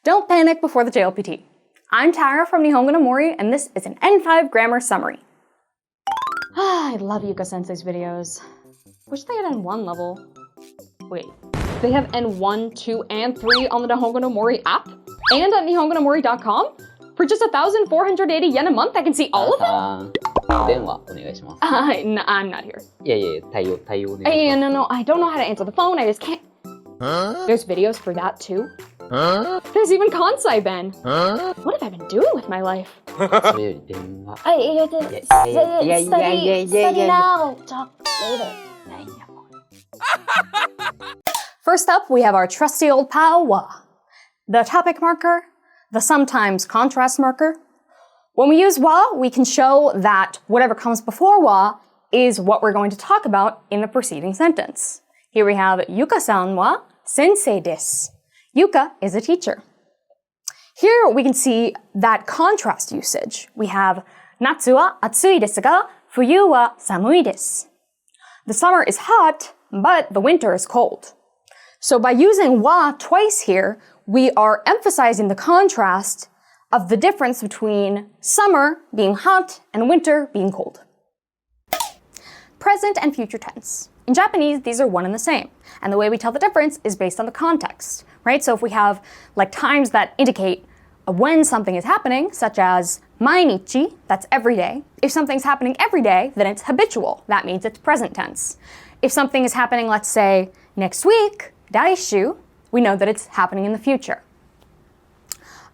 Don't panic before the JLPT. I'm Tara from Nihongo no Mori, and this is an N5 grammar summary. I love Yuka Sensei's videos. Wish they had N1 level. Wait, they have N1, 2, and 3 on the Nihongo no Mori app? And at nihongonomori.com? For just 1,480 yen a month, I can see all of them? 電話お願いします。 I'm not here. いやいや、対応お願いします。 No, I don't know how to answer the phone, I just can't. There's videos for that too? There's even Kansai Ben. What have I been doing with my life? それより電話。 Study now. Talk later. First up, we have our trusty old pal, wa. The topic marker, the sometimes contrast marker. When we use wa, we can show that whatever comes before wa is what we're going to talk about in the preceding sentence. Here we have Yuka-san wa sensei desu. Yuka is a teacher. Here we can see that contrast usage. We have natsu wa atsui desu ga fuyu wa samui desu. The summer is hot, but the winter is cold. So by using wa twice here, we are emphasizing the contrast of the difference between summer being hot and winter being cold. Present and future tense. In Japanese, these are one and the same. And the way we tell the difference is based on the context, right? So if we have like times that indicate when something is happening, such as mainichi, that's every day. If something's happening every day, then it's habitual. That means it's present tense. If something is happening, let's say, next week, daishu, we know that it's happening in the future.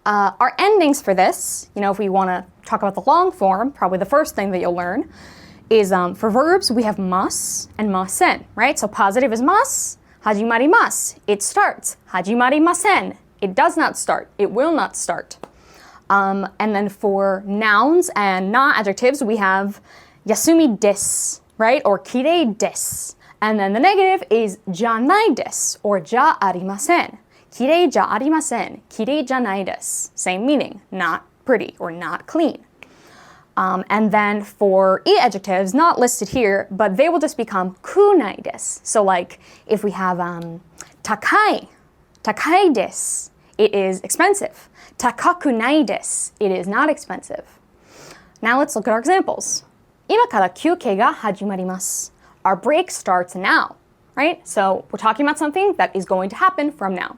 Our endings for this, if we want to talk about the long form, probably the first thing that you'll learn is for verbs, we have mas and masen, right? So positive is mas, hajimarimasu, it starts. Hajimarimasen, it does not start, it will not start. And then for nouns and non-adjectives, we have yasumi desu, right? Or kirei desu. And then the negative is janai desu, or ja arimasen. Kirei ja arimasen, kirei janai desu. Same meaning, not pretty or not clean. And then for e adjectives, not listed here, but they will just become kunai desu. So like if we have takai desu, it is expensive. Takaku nai desu, it is not expensive. Now let's look at our examples. 今から休憩が始まります. Our break starts now, right? So we're talking about something that is going to happen from now.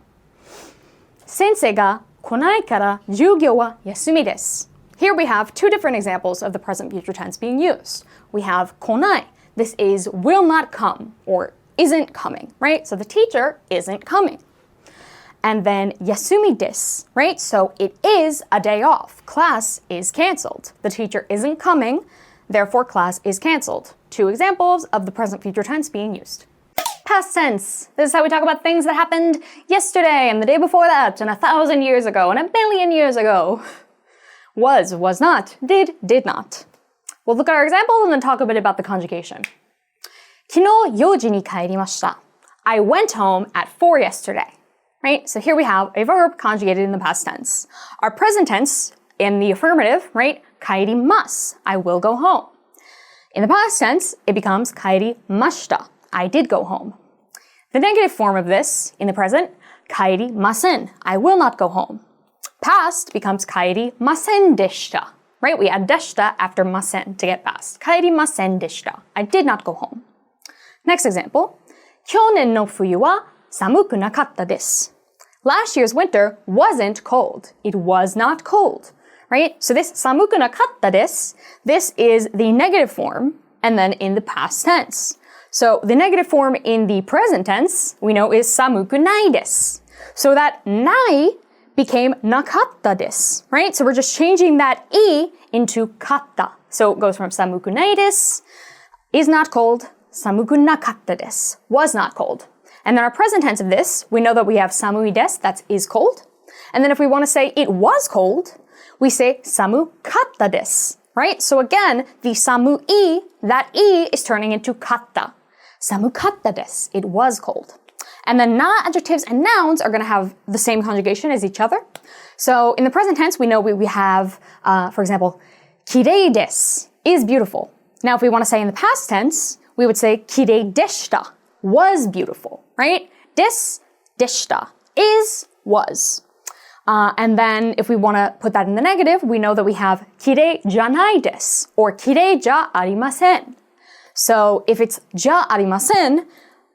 先生が来ないから授業は休みです. Here we have two different examples of the present future tense being used. We have 来ない. This is will not come or isn't coming, right? So the teacher isn't coming. And then yasumi desu, right? So it is a day off. Class is canceled. The teacher isn't coming, therefore class is canceled. Two examples of the present future tense being used. Past tense. This is how we talk about things that happened yesterday and the day before that and 1,000 years ago and 1,000,000,000 years ago. Was not. Did not. We'll look at our example and then talk a bit about the conjugation. 昨日4時に帰りました. I went home at 4 yesterday. Right? So here we have a verb conjugated in the past tense. Our present tense in the affirmative, right? 帰ります. I will go home. In the past tense, it becomes 帰りました. I did go home. The negative form of this in the present, 帰りません. I will not go home. Past becomes 帰りませんでした. Right? We add でした after ません to get past. 帰りませんでした. I did not go home. Next example. 去年の冬は寒くなかったです. Last year's winter wasn't cold. It was not cold. Right? So this 寒くなかったです, this is the negative form and then in the past tense. So the negative form in the present tense we know is 寒くないです. So that ない became なかったです. Right? So we're just changing that e into かった. So it goes from 寒くないです is not cold, 寒くなかったです was not cold. And then our present tense of this, we know that we have 寒いです, that's is cold. And then if we want to say it was cold, we say 寒かったです. Right? So again, the 寒い, that e is turning into かった. 寒かったです. It was cold. And then non-adjectives and nouns are going to have the same conjugation as each other. So in the present tense, we know we have, for example, 綺麗です is beautiful. Now, if we want to say in the past tense, we would say 綺麗でした was beautiful, right? です、でした is, was. And then if we want to put that in the negative, we know that we have 綺麗じゃないです or 綺麗じゃありません. So if it's じゃありません,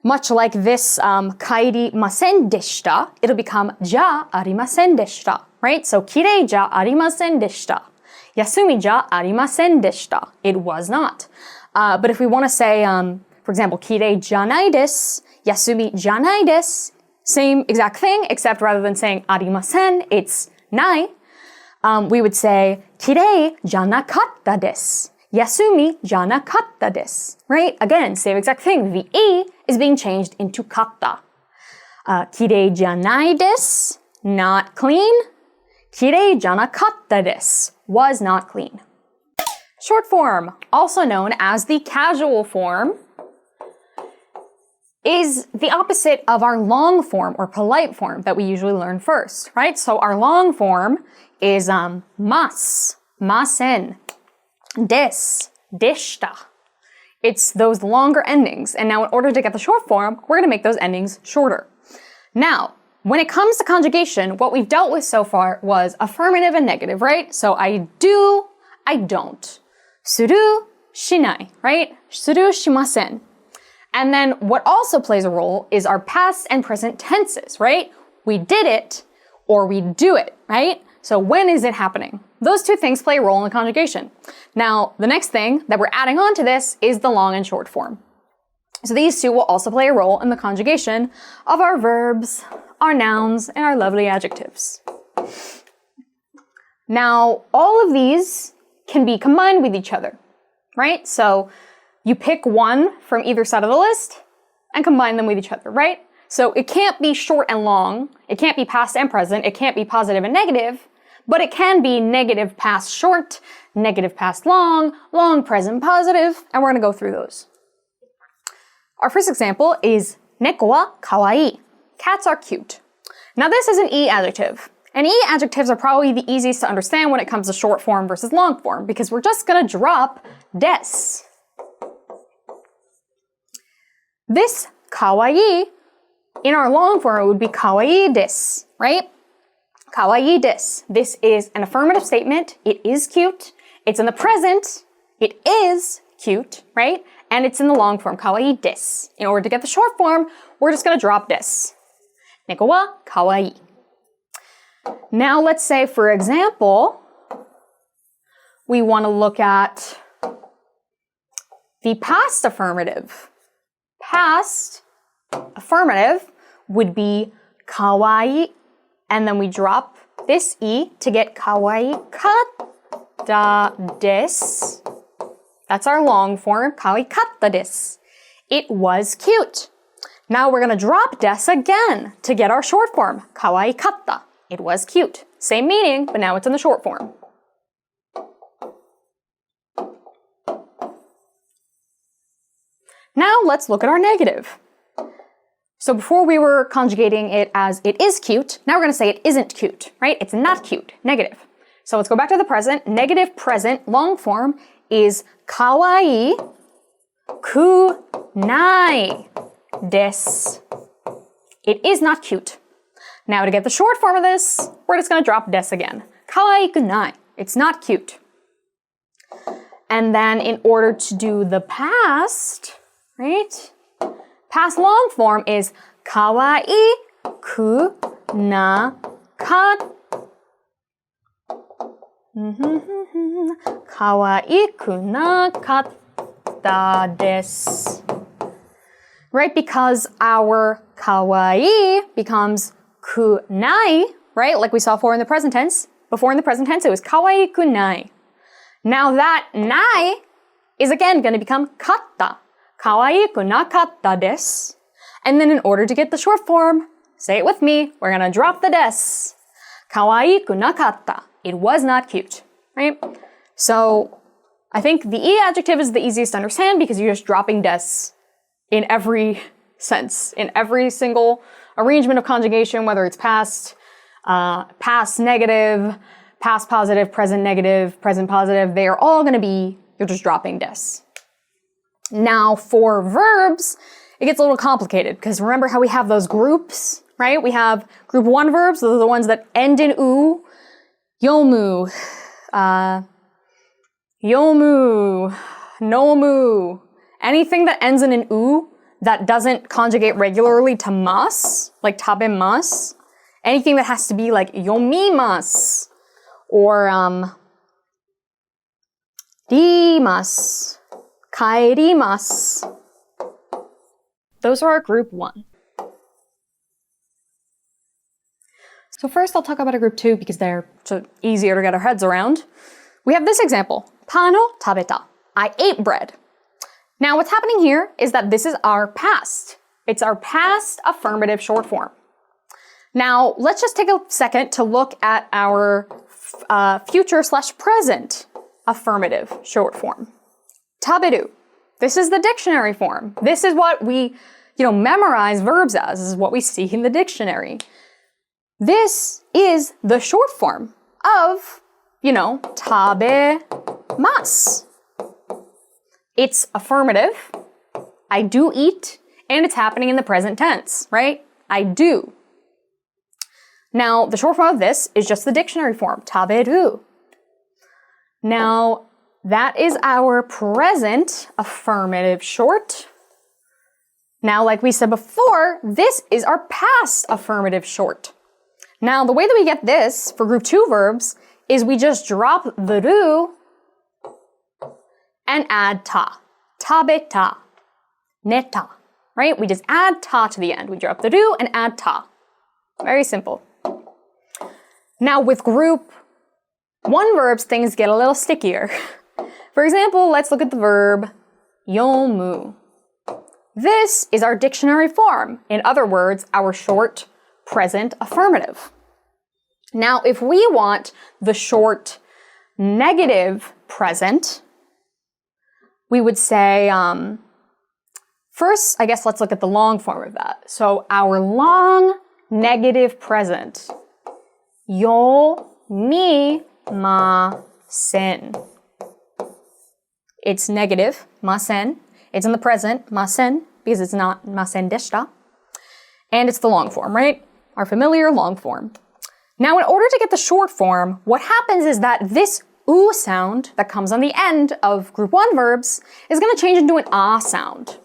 much like this 帰りませんでした, it'll become じゃありませんでした, right? So 綺麗じゃありませんでした. 休みじゃありませんでした. It was not. But if we want to say, for example, 綺麗じゃないです, 休みじゃないです, same exact thing, except rather than saying ありません, it's ない. We would say 綺麗じゃなかったです. 休みじゃなかったです. Right? Again, same exact thing. The E is being changed into かった. 綺麗じゃないです. Not clean. 綺麗じゃなかったです. Was not clean. Short form, also known as the casual form, is the opposite of our long form or polite form that we usually learn first, right? So our long form is ます, ません, です, でした. It's those longer endings. And now in order to get the short form, we're going to make those endings shorter. Now, when it comes to conjugation, what we've dealt with so far was affirmative and negative, right? So I do, I don't. する, しない, right? する, しません. And then what also plays a role is our past and present tenses, right? We did it or we do it, right? So when is it happening? Those two things play a role in the conjugation. Now, the next thing that we're adding on to this is the long and short form. So these two will also play a role in the conjugation of our verbs, our nouns, and our lovely adjectives. Now, all of these can be combined with each other, right? So you pick one from either side of the list and combine them with each other, right? So it can't be short and long. It can't be past and present. It can't be positive and negative, but it can be negative past short, negative past long, long present positive, and we're going to go through those. Our first example is 猫は可愛い. Cats are cute. Now this is an E adjective. And E adjectives are probably the easiest to understand when it comes to short form versus long form because we're just going to drop des. This 可愛い in our long form it would be 可愛いです, right? 可愛いです. This is an affirmative statement. It is cute. It's in the present. It is cute, right? And it's in the long form, 可愛いです. In order to get the short form, we're just going to drop des. 猫は可愛い. Now let's say, for example, we want to look at the past affirmative. Past affirmative would be 可愛い, and then we drop this E to get 可愛かったです. That's our long form, 可愛かったです. It was cute. Now we're going to drop des again to get our short form, 可愛かった. It was cute. Same meaning, but now it's in the short form. Now let's look at our negative. So before we were conjugating it as it is cute, now we're going to say it isn't cute, right? It's not cute, negative. So let's go back to the present. Negative present, long form, is 可愛くないです. It is not cute. Now to get the short form of this, we're just going to drop des again. 可愛くない. It's not cute. And then in order to do the past, right? Past long form is 可愛くなかった。可愛くなかったです. Right? Because our 可愛い becomes くない, right? Like we saw before in the present tense. Before in the present tense, it was 可愛くない. Now that ない is again going to become かった. 可愛くなかったです. And then in order to get the short form, say it with me, we're going to drop the des. 可愛くなかった. It was not cute, right? So I think the E adjective is the easiest to understand because you're just dropping des in every sense, in every single arrangement of conjugation, whether it's past, past negative, past positive, present negative, present positive, they are all going to be, you're just dropping des. Now for verbs, it gets a little complicated because remember how we have those groups, right? We have group 1 verbs, those are the ones that end in u. Yomu, yomu, nomu. Anything that ends in an u that doesn't conjugate regularly to mas, like tabemas. Anything that has to be like yomimas or rimas, kaerimas. Those are our group 1. So first I'll talk about a group 2 because they're easier to get our heads around. We have this example. Pano tabeta. I ate bread. Now what's happening here is that this is our past. It's our past affirmative short form. Now let's just take a second to look at our future/present affirmative short form. Taberu. This is the dictionary form. This is what we, memorize verbs as. This is what we see in the dictionary. This is the short form of, tabemasu. It's affirmative. I do eat, and it's happening in the present tense, right? I do. Now, the short form of this is just the dictionary form, taberu. Now, that is our present affirmative short. Now, like we said before, this is our past affirmative short. Now, the way that we get this for group 2 verbs is we just drop the ru and add ta. Tabeta, neta, right? We just add ta to the end. We drop the ru and add ta. Very simple. Now, with group 1 verbs, things get a little stickier. For example, let's look at the verb yomu. This is our dictionary form. In other words, our short present affirmative. Now, if we want the short negative present, we would say, first, I guess let's look at the long form of that. So our long negative present, yomimasen. It's negative, masen. It's in the present, masen, because it's not masen deshita. And it's the long form, right? Our familiar long form. Now, in order to get the short form, what happens is that this u sound that comes on the end of group 1 verbs is going to change into an ah sound.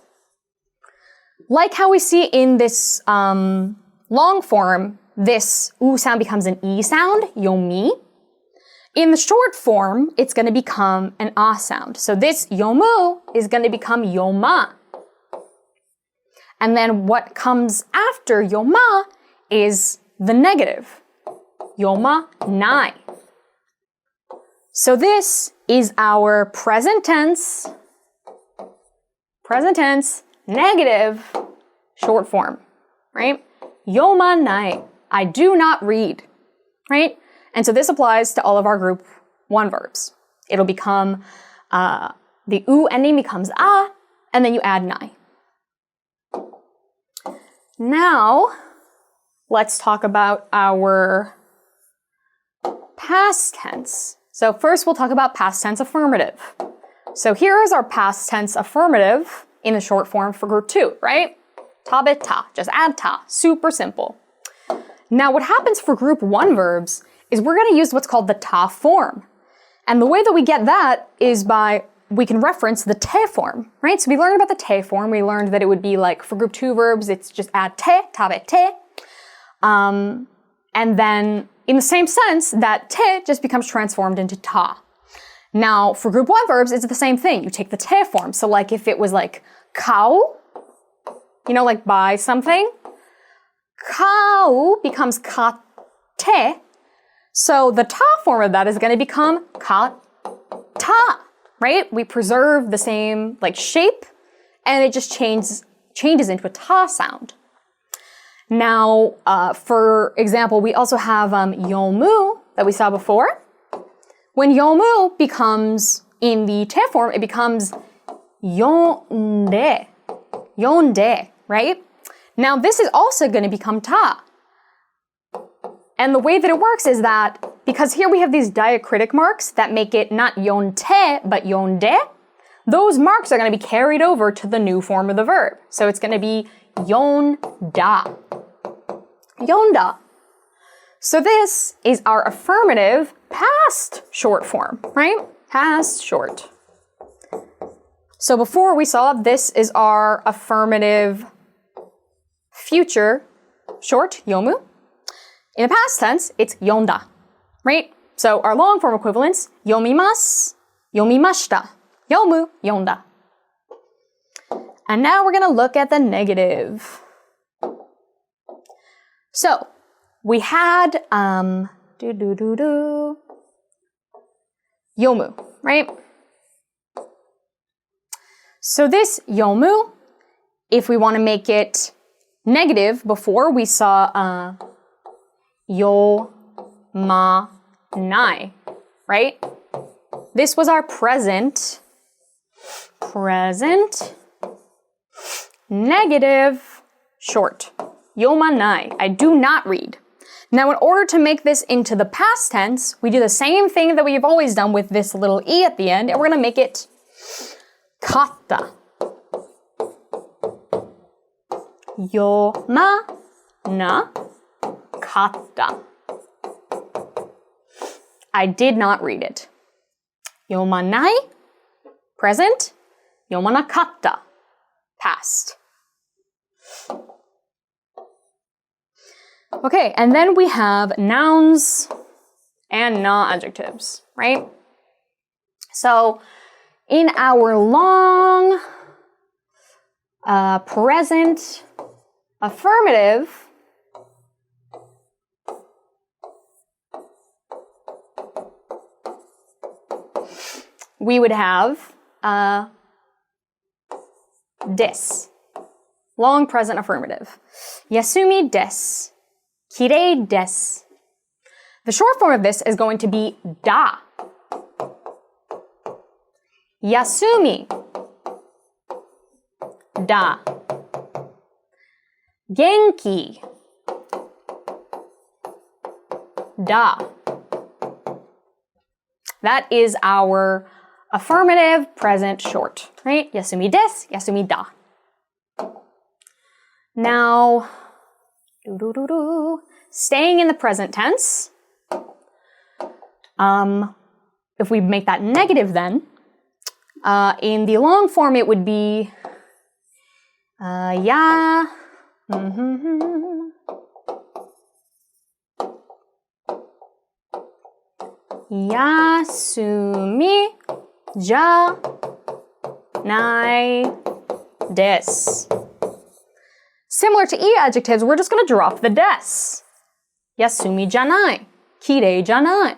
Like how we see in this long form, this u sound becomes an e sound, yomi. In the short form, it's going to become an ah sound. So this yomu is going to become yoma. And then what comes after yoma is the negative, yoma nai. So this is our present tense negative short form, right? Yoma nai, I do not read, right? And so this applies to all of our group 1 verbs. It'll become, the u ending becomes a, and then you add nai. Now, let's talk about our past tense. So first we'll talk about past tense affirmative. So here is our past tense affirmative in the short form for group 2, right? Tabeta, just add ta, super simple. Now what happens for group 1 verbs is we're going to use what's called the ta form. And the way that we get that is by, we can reference the te form, right? So we learned about the te form. We learned that it would be like, for group 2 verbs, it's just add te, tabete. And then in the same sense, that te just becomes transformed into ta. Now, for group 1 verbs, it's the same thing. You take the te form. So like if it was like kau, like buy something, kau becomes kate. So the ta form of that is going to become ka ta, right? We preserve the same shape, and it just changes into a ta sound. Now, for example, we also have yomu that we saw before. When yomu becomes in the te form, it becomes yonde, right? Now this is also going to become ta. And the way that it works is that, because here we have these diacritic marks that make it not yonte, but yonde, those marks are going to be carried over to the new form of the verb. So it's going to be yonda. yonda. So this is our affirmative past short form, right? Past short. So before we saw this is our affirmative future short, yomu. In the past tense, it's yonda, right? So our long form equivalents, yomimasu, yomimashita, yomu, yonda. And now we're going to look at the negative. So we had yomu, right? So this yomu, if we want to make it negative, before we saw yomanai, right? This was our present negative short. Yomanai, I do not read. Now, in order to make this into the past tense, we do the same thing that we've always done with this little e at the end, and we're going to make it katta. Yomana katta. I did not read it. Yomanai, present. Yomana katta, past. Okay, and then we have nouns and non-adjectives, right? So in our long present affirmative, we would have des, long present affirmative. Yasumi desu. Kirei desu. The short form of this is going to be da. Yasumi. Da. Genki. Da. That is our affirmative present short, right? Yasumi desu, yasumi da. Now, staying in the present tense, if we make that negative then, in the long form it would be ya, yasumi ja nai desu. Similar to e adjectives, we're just going to drop the des. Yasumi janai, kirei janai.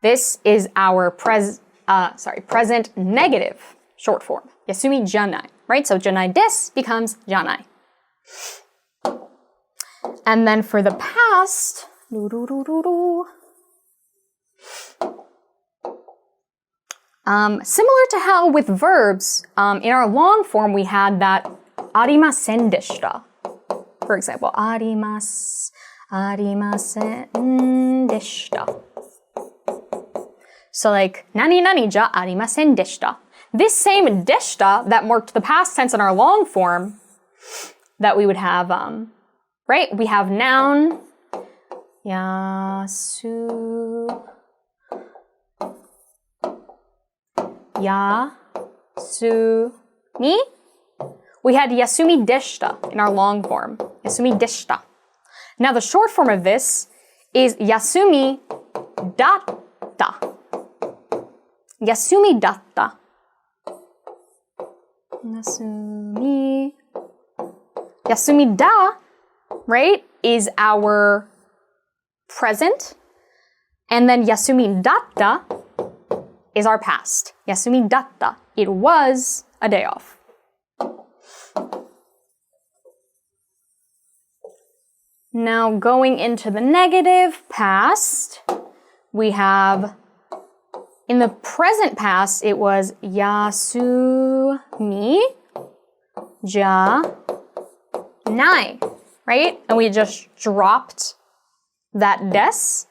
This is our present negative short form. Yasumi janai, right? So janai desu becomes janai. And then for the past, similar to how with verbs, in our long form we had that arimasen deshita. For example, arimasen deshita. So like, nani nani ja arimasen deshita. This same deshita that marked the past tense in our long form that we would have, right? We have noun, yasumi. We had yasumi deshita in our long form. Yasumi deshita. Now the short form of this is yasumi datta. Yasumi datta. Yasumi da, right, is our present. And then yasumi datta is our past. Yasumi datta. It was a day off. Now going into the negative past, we have, in the present past, it was yasumi ja nai, right? And we just dropped that des.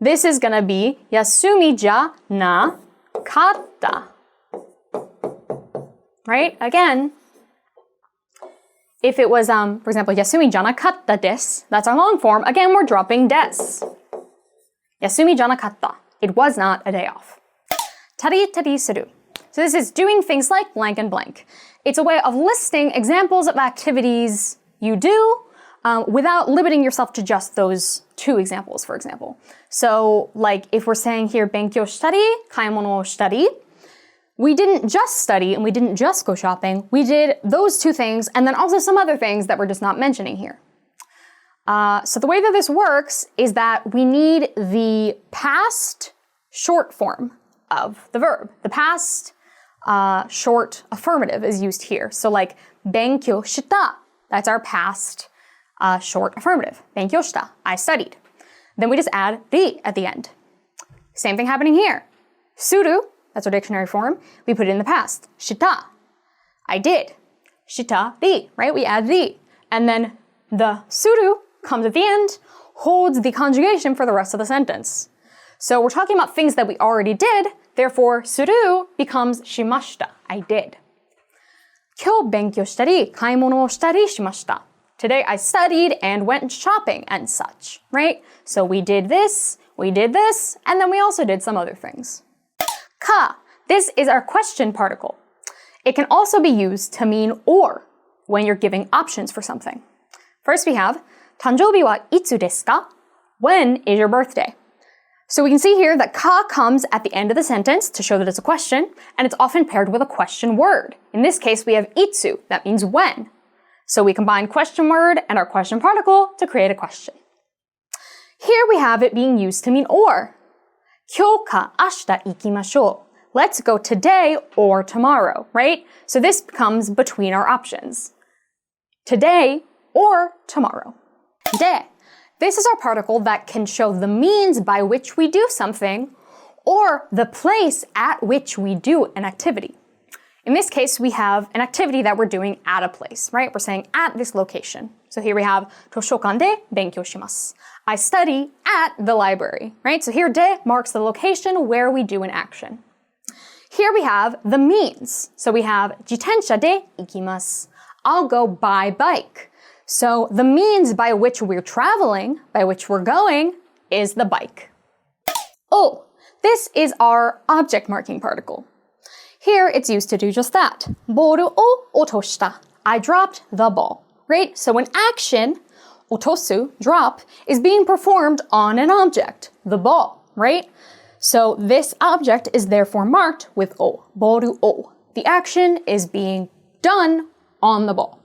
This is going to be yasumi ja na katta. Right? Again, If it was, for example, 休みじゃなかったです, that's our long form. Again, we're dropping です. 休みじゃなかった. It was not a day off. たりたりする. So this is doing things like blank and blank. It's a way of listing examples of activities you do without limiting yourself to just those two examples, for example. So, like, if we're saying here, 勉強したり, 買い物をしたり, we didn't just study and we didn't just go shopping. We did those two things and then also some other things that we're just not mentioning here. So the way that this works is that we need the past short form of the verb. The past short affirmative is used here. So like 勉強した, that's our past short affirmative. 勉強した, I studied. Then we just add り at the end. Same thing happening here. する, that's our dictionary form. We put it in the past. した, I did. したり, right? We add り. And then the する comes at the end, holds the conjugation for the rest of the sentence. So we're talking about things that we already did. Therefore, する becomes しました. I did. 今日勉強したり、買い物をしたりしました. Today I studied and went shopping and such, right? So we did this, and then we also did some other things. か, this is our question particle. It can also be used to mean or when you're giving options for something. First we have 誕生日はいつですか? When is your birthday? So we can see here that か comes at the end of the sentence to show that it's a question, and it's often paired with a question word. In this case, we have いつ, that means when. So we combine question word and our question particle to create a question. Here we have it being used to mean or. 今日か明日行きましょう. Let's go today or tomorrow, right? So this comes between our options. Today or tomorrow. で, this is our particle that can show the means by which we do something or the place at which we do an activity. In this case, we have an activity that we're doing at a place, right? We're saying at this location. So here we have 図書館で勉強します. I study at the library, right? So here で marks the location where we do an action. Here we have the means. So we have 自転車で行きます. I'll go by bike. So the means by which we're traveling, by which we're going, is the bike. Oh, this is our object marking particle. Here it's used to do just that. ボールを落とした. I dropped the ball, right? So an action, 落とす, drop, is being performed on an object, the ball, right? So this object is therefore marked with を, ボールを. The action is being done on the ball.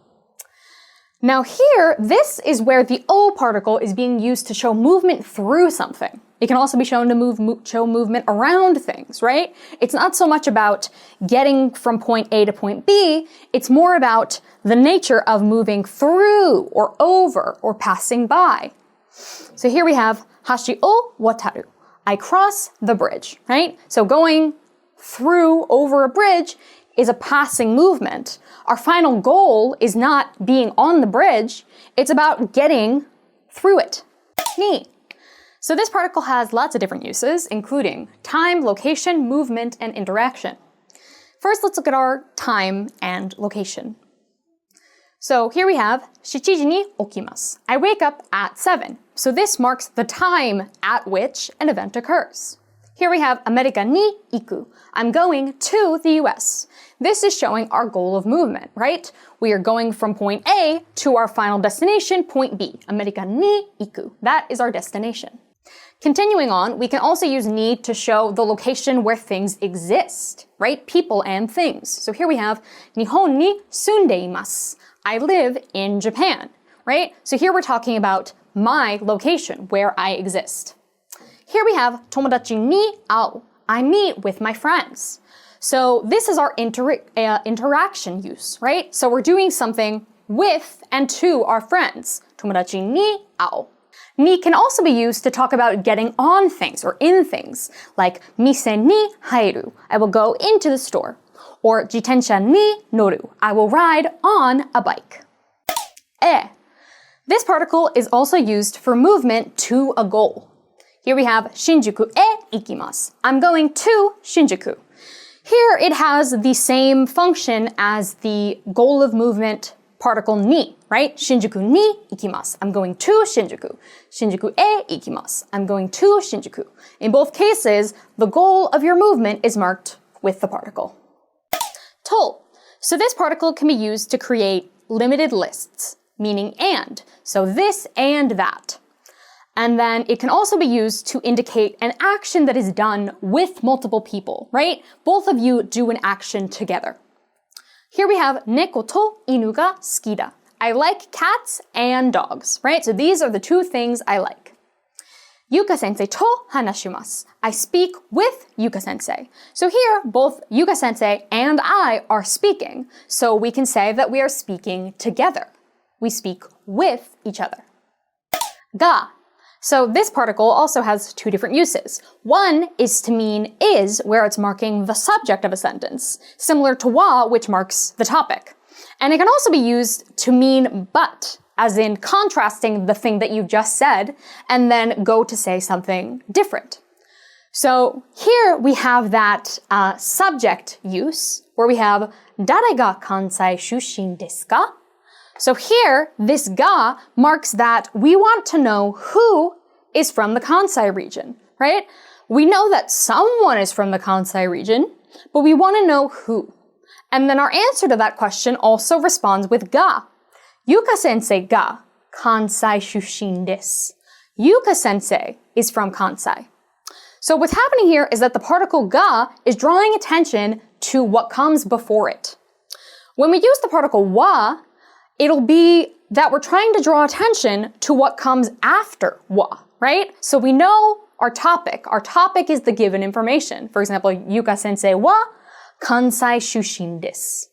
Now here, this is where the O particle is being used to show movement through something. It can also be shown to show movement around things, right? It's not so much about getting from point A to point B, it's more about the nature of moving through or over or passing by. So here we have 橋を渡る. I cross the bridge, right? So going through over a bridge is a passing movement. Our final goal is not being on the bridge, it's about getting through it. に. So this particle has lots of different uses, including time, location, movement, and interaction. First, let's look at our time and location. So here we have 7時に起きます. I wake up at 7. So this marks the time at which an event occurs. Here we have アメリカに行く. I'm going to the US. This is showing our goal of movement, right? We are going from point A to our final destination, point B. アメリカに行く. That is our destination. Continuing on, we can also use need to show the location where things exist, right? People and things. So here we have 日本に住んでいます. I live in Japan, right? So here we're talking about my location, where I exist. Here we have 友達に会う. I meet with my friends. So this is our interaction use, right? So we're doing something with and to our friends. 友達に会う. Ni can also be used to talk about getting on things or in things, like 店に入る. I will go into the store. Or 自転車に乗る. I will ride on a bike. え. This particle is also used for movement to a goal. Here we have 新宿へ行きます. I'm going to 新宿. Here it has the same function as the goal of movement particle ni, right? Shinjuku ni ikimasu. I'm going to Shinjuku. Shinjuku e ikimasu. I'm going to Shinjuku. In both cases, the goal of your movement is marked with the particle. To. So this particle can be used to create limited lists, meaning and. So this and that. And then it can also be used to indicate an action that is done with multiple people, right? Both of you do an action together. Here we have neko to inu ga suki da. I like cats and dogs, right? So these are the two things I like. Yuka sensei to hanashimasu. I speak with Yuka sensei. So here, both Yuka sensei and I are speaking. So we can say that we are speaking together. We speak with each other. Ga. So this particle also has two different uses. One is to mean is, where it's marking the subject of a sentence, similar to wa, which marks the topic. And it can also be used to mean but, as in contrasting the thing that you just said, and then go to say something different. So here we have that subject use, where we have dare ga Kansai shushin desu ka? So here, this ga marks that we want to know who is from the Kansai region, right? We know that someone is from the Kansai region, but we want to know who. And then our answer to that question also responds with ga. Yuka sensei ga Kansai shushin desu. Yuka sensei is from Kansai. So what's happening here is that the particle ga is drawing attention to what comes before it. When we use the particle wa, it'll be that we're trying to draw attention to what comes after wa, right? So we know our topic. Our topic is the given information. For example, Yuka sensei wa Kansai shushin desu.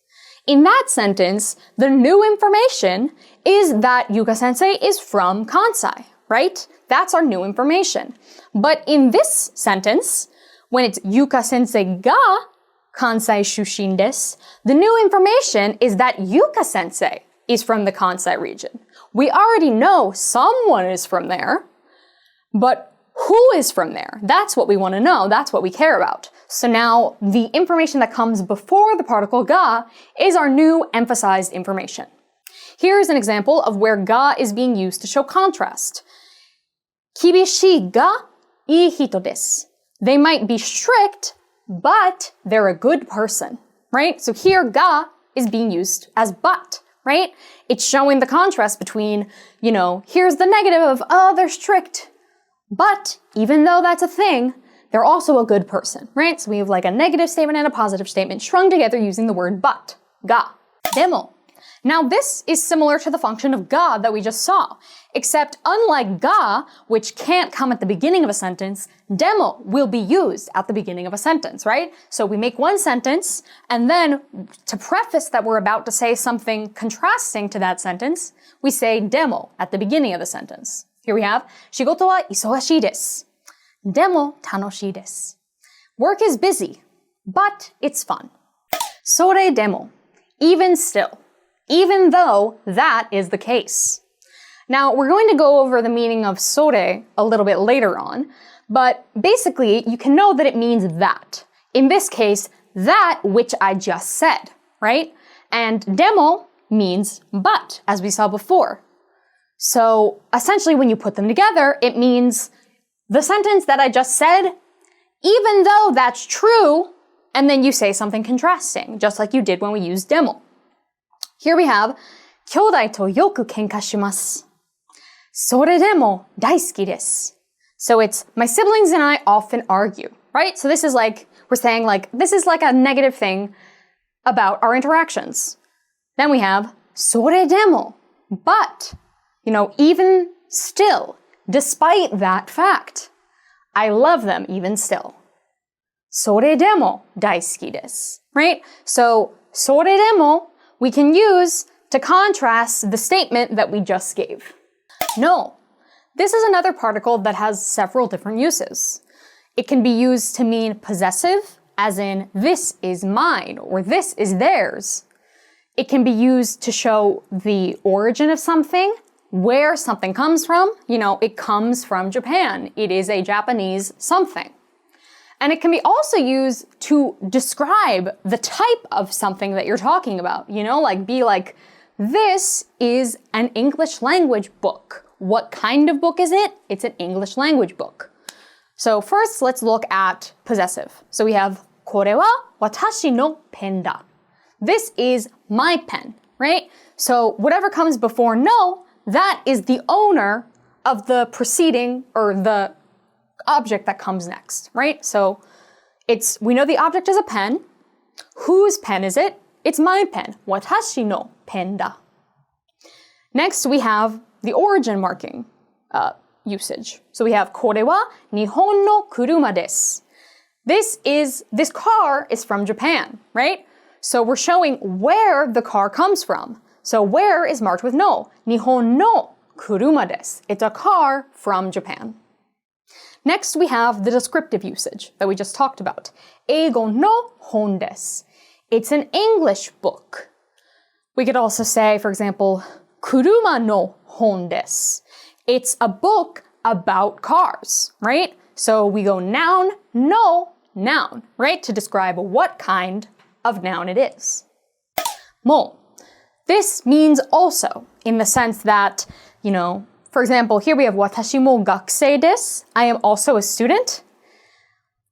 In that sentence, the new information is that Yuka sensei is from Kansai, right? That's our new information. But in this sentence, when it's Yuka sensei ga Kansai shushin desu, the new information is that Yuka sensei is from the Kansai region. We already know someone is from there, but who is from there? That's what we want to know. That's what we care about. So now the information that comes before the particle ga is our new emphasized information. Here's an example of where ga is being used to show contrast. Kibishii ga ii hito desu. They might be strict, but they're a good person, right? So here ga is being used as but, right? It's showing the contrast between, here's the negative of, oh, they're strict. But even though that's a thing, they're also a good person, right? So we have like a negative statement and a positive statement strung together using the word but, ga. Demo. Now this is similar to the function of ga that we just saw, except unlike ga, which can't come at the beginning of a sentence, demo will be used at the beginning of a sentence, right? So we make one sentence, and then to preface that we're about to say something contrasting to that sentence, we say demo at the beginning of the sentence. Here we have, 仕事は忙しいです。でも楽しいです。Work is busy, but it's fun. それでも, even still, even though that is the case. Now, we're going to go over the meaning of sore a little bit later on, but basically, you can know that it means that. In this case, that which I just said, right? And demo means but, as we saw before. So essentially, when you put them together, it means the sentence that I just said, even though that's true, and then you say something contrasting, just like you did when we used demo. Here we have, 兄弟とよく喧嘩します。それでも大好きです。So it's, my siblings and I often argue, right? So this is like, we're saying like, this is like a negative thing about our interactions. Then we have, それでも, but, even still, despite that fact, I love them even still. それでも大好きです。Right? So, それでも we can use to contrast the statement that we just gave. No. This is another particle that has several different uses. It can be used to mean possessive, as in, this is mine, or this is theirs. It can be used to show the origin of something, where something comes from. It comes from Japan. It is a Japanese something. And it can be also used to describe the type of something that you're talking about. Be like, This is an English language book. What kind of book is it? It's an English language book. So first, let's look at possessive. So we have これは私のペンだ. This is my pen, right? So whatever comes before no, that is the owner of the preceding or the object that comes next, right? So we know the object is a pen. Whose pen is it? It's my pen. 私のペンだ. Next, we have the origin marking usage. So we have これは日本の車です. This car is from Japan, right? So we're showing where the car comes from. So where is marked with no. 日本の車です. It's a car from Japan. Next, we have the descriptive usage that we just talked about. 英語の本です. It's an English book. We could also say, for example, 車の本です. It's a book about cars, right? So we go noun, no, noun, right? To describe what kind of noun it is. も. This means also in the sense that, for example, here we have 私も学生です. I am also a student.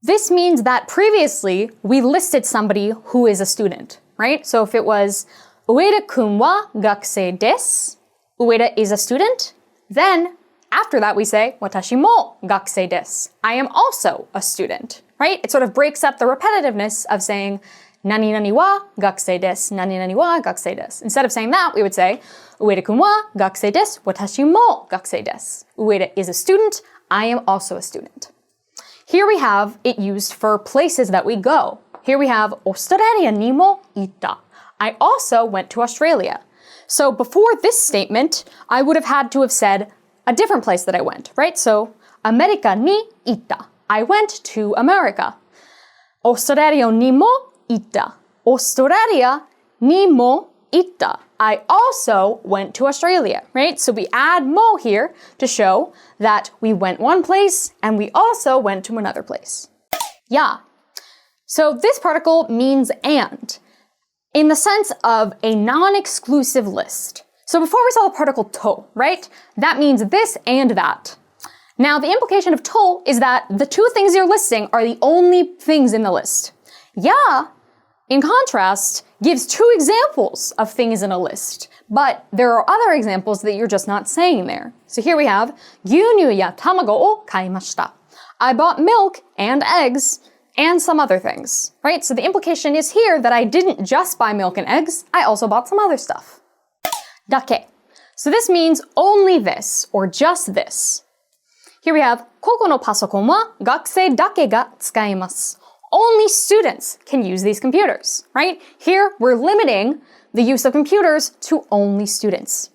This means that previously we listed somebody who is a student, right? So if it was 上田くんは学生です. Ueda is a student. Then after that we say 私も学生です. I am also a student, right? It sort of breaks up the repetitiveness of saying 何々は学生です. 何々は学生です. Instead of saying that, we would say 上田くんは学生です. 私も学生です. Ueda is a student. I am also a student. Here we have it used for places that we go. Here we have オーストラリアにも行った. I also went to Australia. So before this statement, I would have had to have said a different place that I went, right? So アメリカに行った. I went to America. オーストラリアにも行った. オーストラリアにも行った. I also went to Australia, right? So we add mo here to show that we went one place and we also went to another place. Yeah. So this particle means and, in the sense of a non-exclusive list. So before we saw the particle to, right? That means this and that. Now the implication of to is that the two things you're listing are the only things in the list. Yeah, in contrast, gives two examples of things in a list, but there are other examples that you're just not saying there. So here we have 牛乳や卵を買いました. I bought milk and eggs and some other things, right? So the implication is here that I didn't just buy milk and eggs, I also bought some other stuff. だけ. So this means only this or just this. Here we have ここのパソコンは学生だけが使えます. Only students can use these computers, right? Here, we're limiting the use of computers to only students.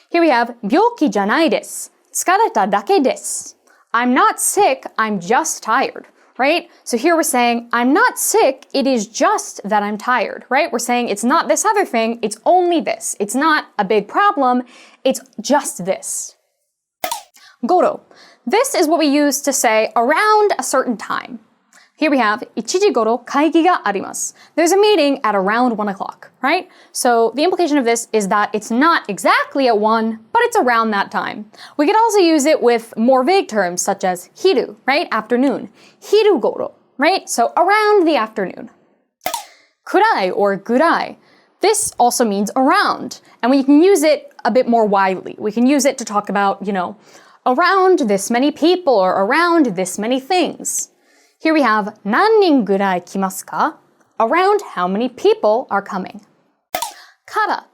Here we have 病気じゃないです. 疲れただけです. I'm not sick, I'm just tired, right? So here we're saying, I'm not sick, it is just that I'm tired, right? We're saying it's not this other thing, it's only this. It's not a big problem, it's just this. Goro. This is what we use to say around a certain time. Here we have 1時頃会議があります. There's a meeting at around 1 o'clock, right? So the implication of this is that it's not exactly at 1, but it's around that time. We could also use it with more vague terms such as 昼, right? Afternoon. 昼頃, right? So around the afternoon. くらい or ぐらい. This also means around, and we can use it a bit more widely. We can use it to talk about, around this many people or around this many things. Here we have 何人ぐらい来ますか? Around how many people are coming. から.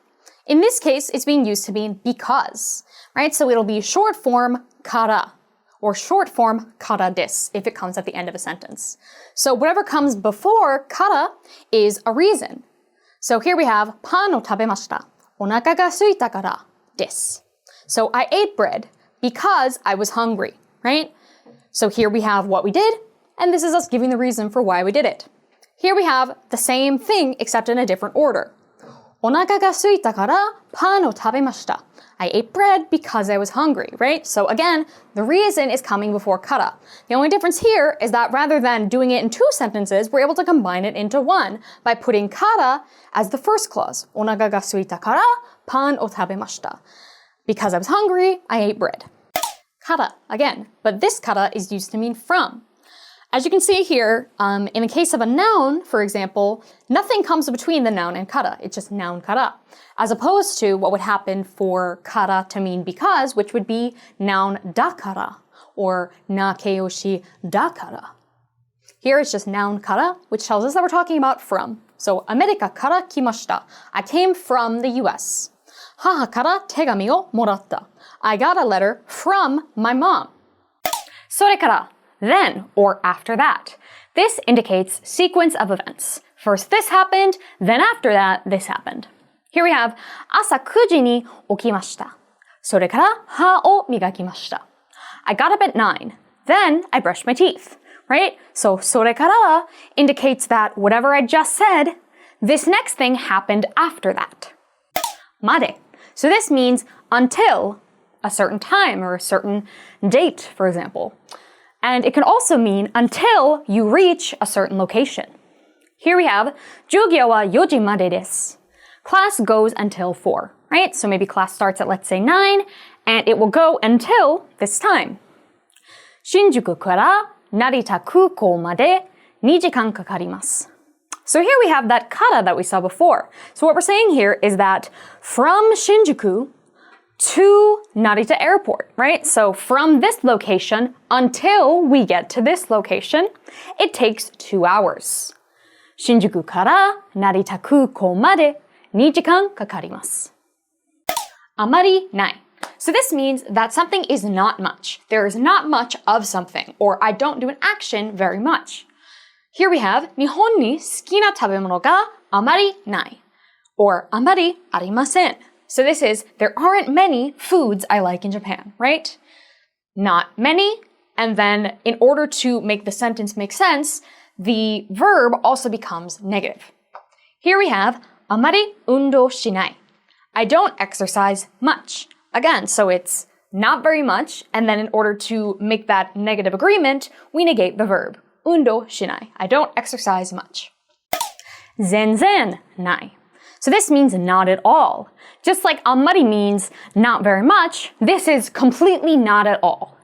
In this case, it's being used to mean because, right? So it'll be short form から or short form からです if it comes at the end of a sentence. So whatever comes before から is a reason. So here we have パンを食べました. お腹が空いたからです. So I ate bread because I was hungry, right? So here we have what we did, and this is us giving the reason for why we did it. Here we have the same thing except in a different order. お腹が空いたからパンを食べました. I ate bread because I was hungry, right? So again, the reason is coming before kara. The only difference here is that rather than doing it in two sentences, we're able to combine it into one by putting kara as the first clause. お腹が空いたからパンを食べました. Because I was hungry, I ate bread. Kara, again, but this kara is used to mean from. As you can see here, in the case of a noun, for example, nothing comes between the noun and kara. It's just noun kara. As opposed to what would happen for kara to mean because, which would be noun dakara or nakeyoshi dakara. Here it's just noun kara, which tells us that we're talking about from. So, America kara kimashita. I came from the US. Haha kara tegami o moratta. I got a letter from my mom. それから then, or after that. This indicates sequence of events. First this happened, then after that, this happened. Here we have, 朝9時に起きました. それから歯を磨きました. I got up at 9. Then I brushed my teeth. Right? So, それから indicates that whatever I just said, this next thing happened after that. まで. So this means until a certain time or a certain date, for example. And it can also mean until you reach a certain location. Here we have, 授業は4時までです. Class goes until 4, right? So maybe class starts at, let's say, 9, and it will go until this time. 新宿から成田空港まで2時間かかります. So here we have that kara that we saw before. So what we're saying here is that from Shinjuku to Narita Airport, right? So from this location until we get to this location, it takes 2 hours. 新宿から成田空港まで2時間かかります. あまりない. So this means that something is not much. There is not much of something, or I don't do an action very much. Here we have 日本に好きな食べ物があまりない or あまりありません. So this is, there aren't many foods I like in Japan, right? Not many. And then in order to make the sentence make sense, the verb also becomes negative. Here we have あまり運動しない. I don't exercise much. Again, so it's not very much. And then in order to make that negative agreement, we negate the verb. 運動しない. I don't exercise much. 全然ない. So this means not at all. Just like あんまり means not very much, this is completely not at all.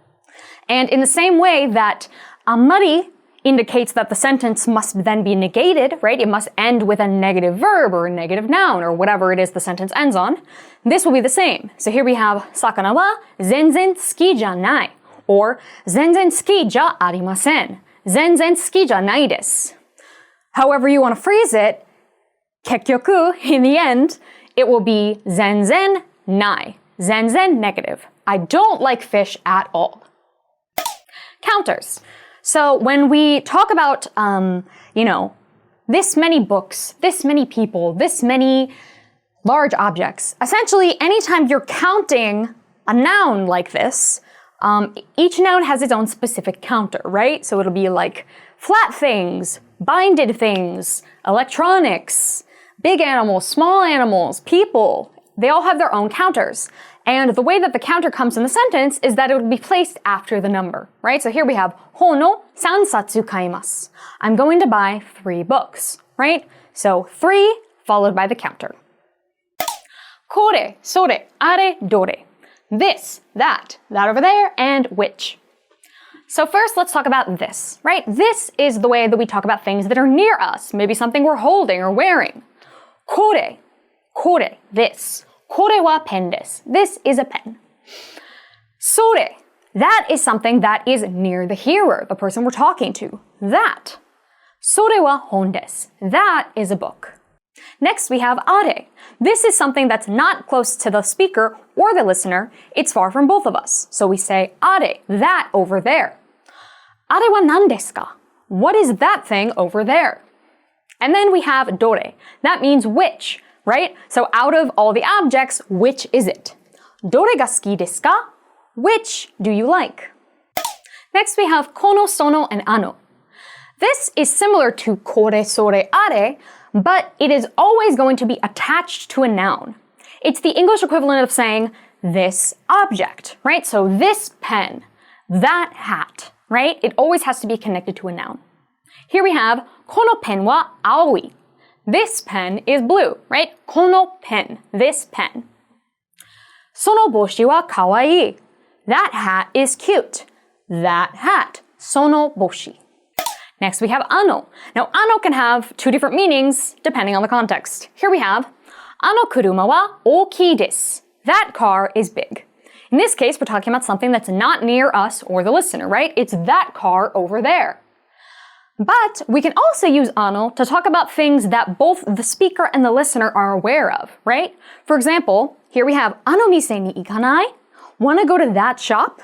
And in the same way that あんまり indicates that the sentence must then be negated, right? It must end with a negative verb or a negative noun or whatever it is the sentence ends on. This will be the same. So here we have 魚は全然好きじゃない or 全然好きじゃありません. 全然好きじゃないです. However you want to phrase it, 結局, in the end, it will be 全然ない. 全然 negative. I don't like fish at all. Counters. So when we talk about, this many books, this many people, this many large objects, essentially anytime you're counting a noun like this, each noun has its own specific counter, right? So it'll be like flat things, binded things, electronics, big animals, small animals, people. They all have their own counters. And the way that the counter comes in the sentence is that it would be placed after the number, right? So here we have 本を3冊買います. I'm going to buy 3 books, right? So 3 followed by the counter. これ、それ、あれ、どれ. This, that over there, and which. So first, let's talk about this, right? This is the way that we talk about things that are near us, maybe something we're holding or wearing. これ, this. これはペンです. This is a pen. それ, that is something that is near the hearer, the person we're talking to. That. それは本です. That is a book. Next, we have あれ. This is something that's not close to the speaker or the listener. It's far from both of us. So we say あれ, that over there. あれは何ですか? What is that thing over there? And then we have どれ. That means which, right? So out of all the objects, which is it? どれが好きですか? Which do you like? Next, we have この、その, and あの. This is similar to これ、それ、あれ, but it is always going to be attached to a noun. It's the English equivalent of saying this object, right? So this pen, that hat, right? It always has to be connected to a noun. Here we have このペンは青い. This pen is blue, right? このペン, this pen. その帽子はかわいい. That hat is cute. That hat. その帽子. Next we have あの. Now あの can have two different meanings depending on the context. Here we have あの車は大きいです. That car is big. In this case, we're talking about something that's not near us or the listener, right? It's that car over there. But we can also use あの to talk about things that both the speaker and the listener are aware of, right? For example, here we have あの店に行かない? Wanna go to that shop?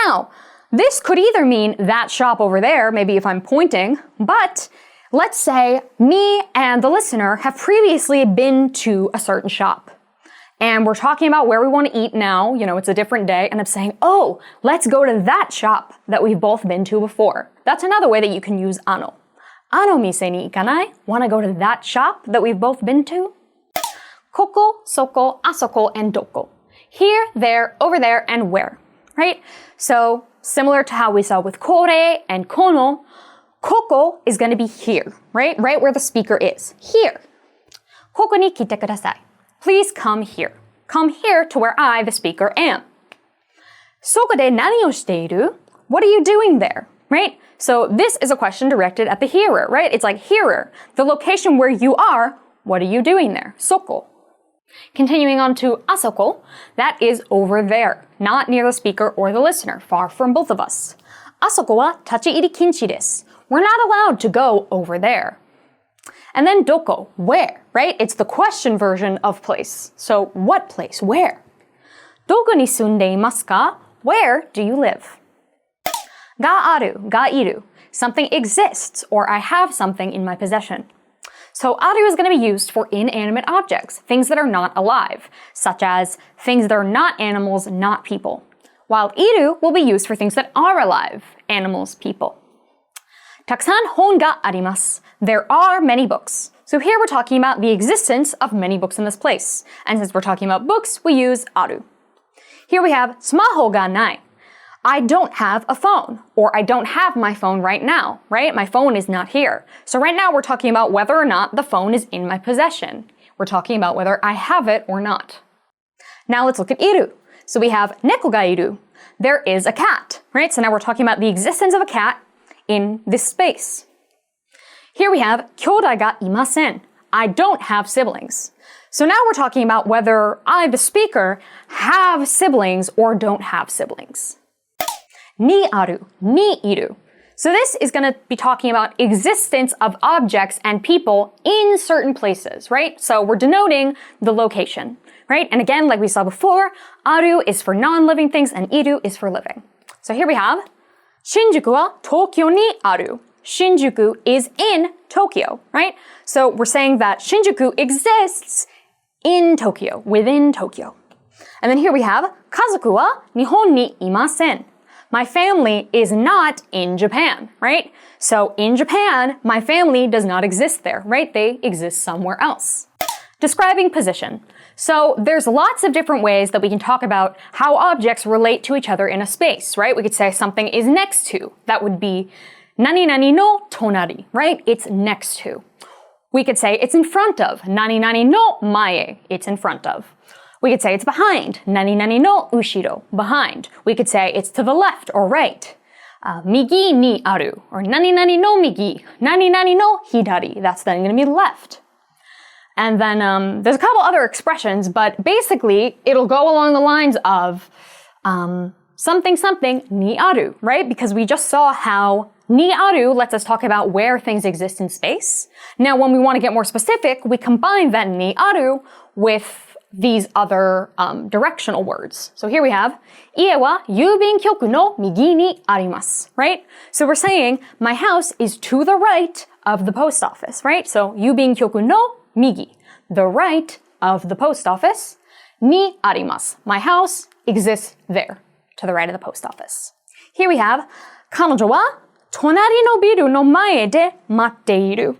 Now, this could either mean that shop over there, maybe if I'm pointing, but let's say me and the listener have previously been to a certain shop. And we're talking about where we want to eat now, you know, it's a different day, and I'm saying, oh, let's go to that shop that we've both been to before. That's another way that you can use あの. あの店に行かない? Wanna go to that shop that we've both been to? ここ, そこ, あそこ, and どこ. Here, there, over there, and where, right? So, similar to how we saw with これ and この, ここ is going to be here, right? Right where the speaker is. Here. ここに来てください. Please come here. Come here to where I, the speaker, am. そこで何をしている? What are you doing there? Right? So this is a question directed at the hearer, right? It's like, hearer, the location where you are, what are you doing there? そこ. Continuing on to あそこ, that is over there, not near the speaker or the listener, far from both of us. あそこは立ち入り禁止です. We're not allowed to go over there. And then どこ, where, right? It's the question version of place. So what place, where? どこに住んでいますか? Where do you live? がある, がいる. Something exists, or I have something in my possession. So ある is going to be used for inanimate objects, things that are not alive, such as things that are not animals, not people. While いる will be used for things that are alive, animals, people. たくさん本があります. There are many books. So here we're talking about the existence of many books in this place. And since we're talking about books, we use ある. Here we have スマホがない. I don't have a phone, or I don't have my phone right now, right? My phone is not here. So right now we're talking about whether or not the phone is in my possession. We're talking about whether I have it or not. Now let's look at いる. So we have 猫がいる. There is a cat, right? So now we're talking about the existence of a cat in this space. Here we have 兄弟がいません. I don't have siblings. So now we're talking about whether I, the speaker, have siblings or don't have siblings. にある, にいる. So this is going to be talking about existence of objects and people in certain places, right? So we're denoting the location, right? And again, like we saw before, ある is for non-living things and いる is for living. So here we have 新宿は東京にある. Shinjuku is in Tokyo, right? So we're saying that Shinjuku exists in Tokyo, within Tokyo. And then here we have 家族は日本にいません. My family is not in Japan, right? So in Japan, my family does not exist there, right? They exist somewhere else. Describing position. So there's lots of different ways that we can talk about how objects relate to each other in a space, right? We could say something is next to. That would be 何々の隣, right? It's next to. We could say it's in front of. 何々の前. It's in front of. We could say it's behind. 何々の後ろ. Behind. We could say it's to the left or right. 右にある. Or 何々の右. 何々の左. That's then going to be left. And then there's a couple other expressions, but basically it'll go along the lines of something something にある, right? Because we just saw how にある lets us talk about where things exist in space. Now, when we want to get more specific, we combine that にある with these other directional words. So here we have 家は郵便局の右にあります, right? So we're saying my house is to the right of the post office, right? So 郵便局の右, the right of the post office にあります. My house exists there, to the right of the post office. Here we have 彼女は隣のビルの前で待っている.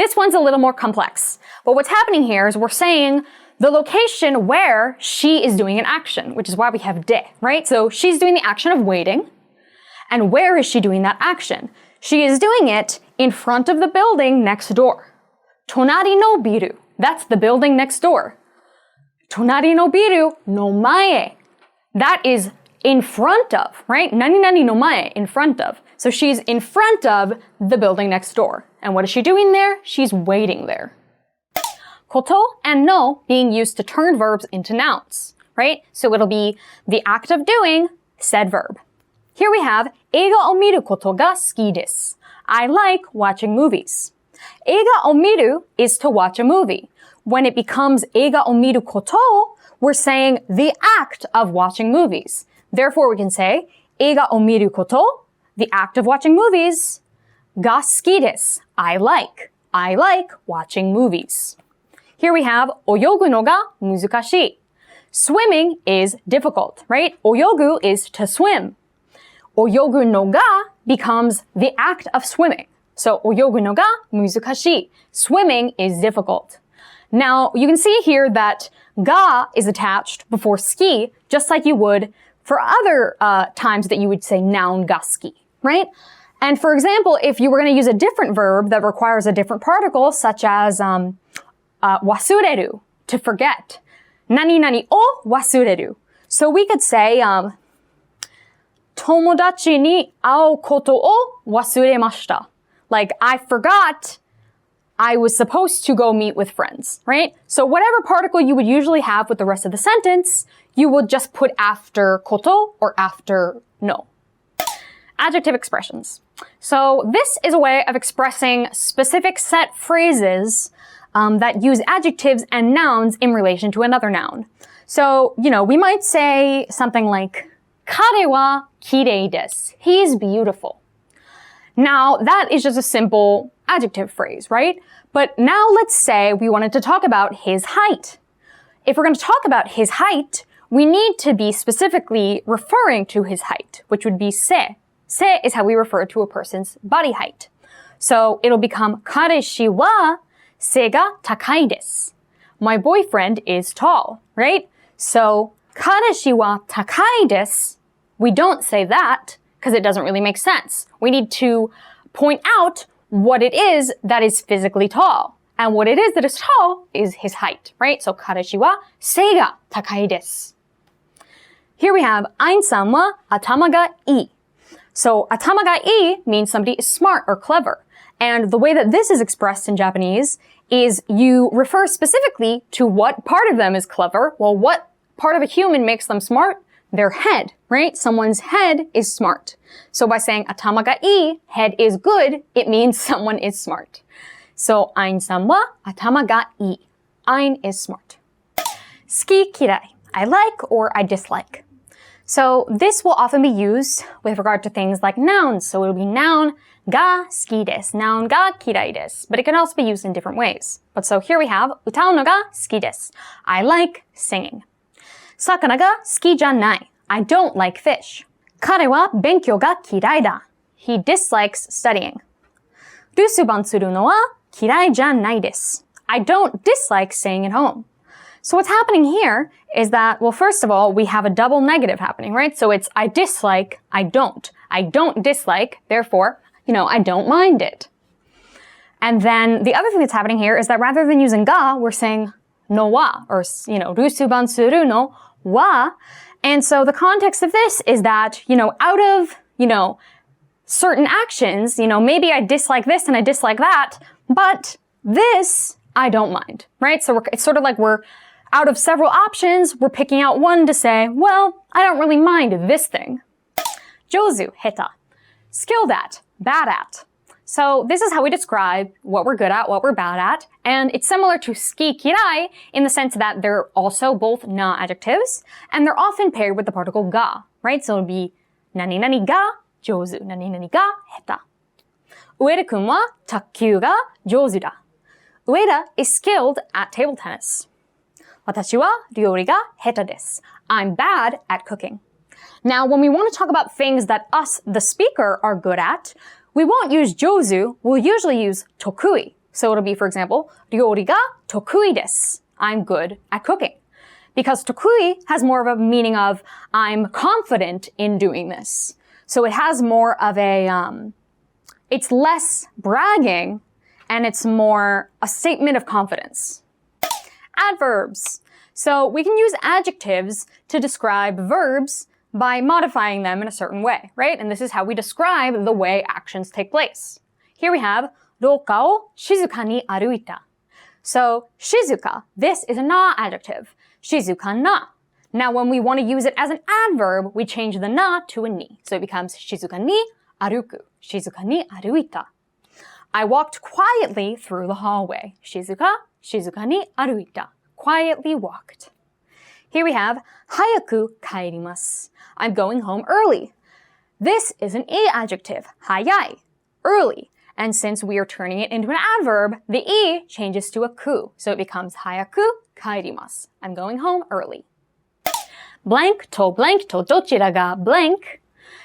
This one's a little more complex. But what's happening here is we're saying the location where she is doing an action, which is why we have de, right? So she's doing the action of waiting. And where is she doing that action? She is doing it in front of the building next door. Tonari no biru. That's the building next door. Tonari no biru no mae. That is in front of, right? Nani nani no mae, in front of. So she's in front of the building next door. And what is she doing there? She's waiting there. Koto and no being used to turn verbs into nouns, right? So it'll be the act of doing said verb. Here we have 映画を見ることが好きです. I like watching movies. 映画を見る is to watch a movie. When it becomes 映画を見ること, we're saying the act of watching movies. Therefore, we can say 映画を見ること, the act of watching movies, が好きです. I like watching movies. Here we have 泳ぐのが難しい. Swimming is difficult, right? 泳ぐ is to swim. 泳ぐのが becomes the act of swimming. So 泳ぐのが難しい. Swimming is difficult. Now, you can see here that が is attached before ski, just like you would for other times that you would say noun が好き, right? And for example, if you were going to use a different verb that requires a different particle, such as 忘れる, to forget. 何々を忘れる. So we could say 友達に会うことを忘れました. Like, I forgot I was supposed to go meet with friends, right? So whatever particle you would usually have with the rest of the sentence, you will just put after koto or after no. Adjective expressions. So this is a way of expressing specific set phrases that use adjectives and nouns in relation to another noun. So, we might say something like 彼は綺麗です. He's beautiful. Now, that is just a simple adjective phrase, right? But now let's say we wanted to talk about his height. If we're going to talk about his height, we need to be specifically referring to his height, which would be se. Se is how we refer to a person's body height. So it'll become 彼氏は背が高いです. My boyfriend is tall, right? So 彼氏は高いです. We don't say that because it doesn't really make sense. We need to point out what it is that is physically tall. And what it is that is tall is his height, right? So 彼氏は背が高いです. Here we have アインさんは頭がいい. So 頭がいい means somebody is smart or clever. And the way that this is expressed in Japanese is you refer specifically to what part of them is clever. Well, what part of a human makes them smart? Their head, right? Someone's head is smart. So by saying 頭がいい, head is good, it means someone is smart. So アインさんは頭がいい. Ain is smart. 好き嫌い, I like or I dislike. So this will often be used with regard to things like nouns. So it'll be noun が好きです, noun が嫌いです. But it can also be used in different ways. But so here we have 歌うのが好きです. I like singing. 魚が好きじゃない. I don't like fish. 彼は勉強が嫌いだ. He dislikes studying. 留守番するのは嫌いじゃないです. I don't dislike staying at home. So what's happening here is that, well, first of all, we have a double negative happening, right? So it's I dislike, I don't. I don't dislike, therefore, I don't mind it. And then the other thing that's happening here is that rather than using ga, we're saying no wa, or, 留守番するのwa. And so the context of this is that, out of, certain actions, maybe I dislike this and I dislike that, but this I don't mind, right? So it's sort of like we're out of several options, we're picking out one to say, well, I don't really mind this thing. Jozu, heta. Skilled at, bad at. So this is how we describe what we're good at, what we're bad at. And it's similar to ski kirai in the sense that they're also both na adjectives, and they're often paired with the particle ga, right? So it would be nani nani ga jozu, nani nani ga heta. Ueda-kun wa takkyū ga jozu da. Ueda is skilled at table tennis. Watashi wa ryōri ga heta desu. I'm bad at cooking. Now, when we want to talk about things that us, the speaker, are good at, we won't use jozu, we'll usually use tokui, So it'll be, for example, 料理が得意です. I'm good at cooking. Because 得意 has more of a meaning of I'm confident in doing this. So it has more of a, it's less bragging and it's more a statement of confidence. Adverbs. So we can use adjectives to describe verbs by modifying them in a certain way, right? And this is how we describe the way actions take place. Here we have 廊下を静かに歩いた. So 静か, this is a na adjective. 静かな. Now when we want to use it as an adverb, we change the na to a ni. So it becomes 静かに歩く. 静かに歩いた. I walked quietly through the hallway. 静かに歩いた. Quietly walked. Here we have 早く帰ります. I'm going home early. This is an e adjective. 早い. Early. And since we are turning it into an adverb, the e changes to a ku. So it becomes 早く帰ります. I'm going home early. Blank to どちらが blank.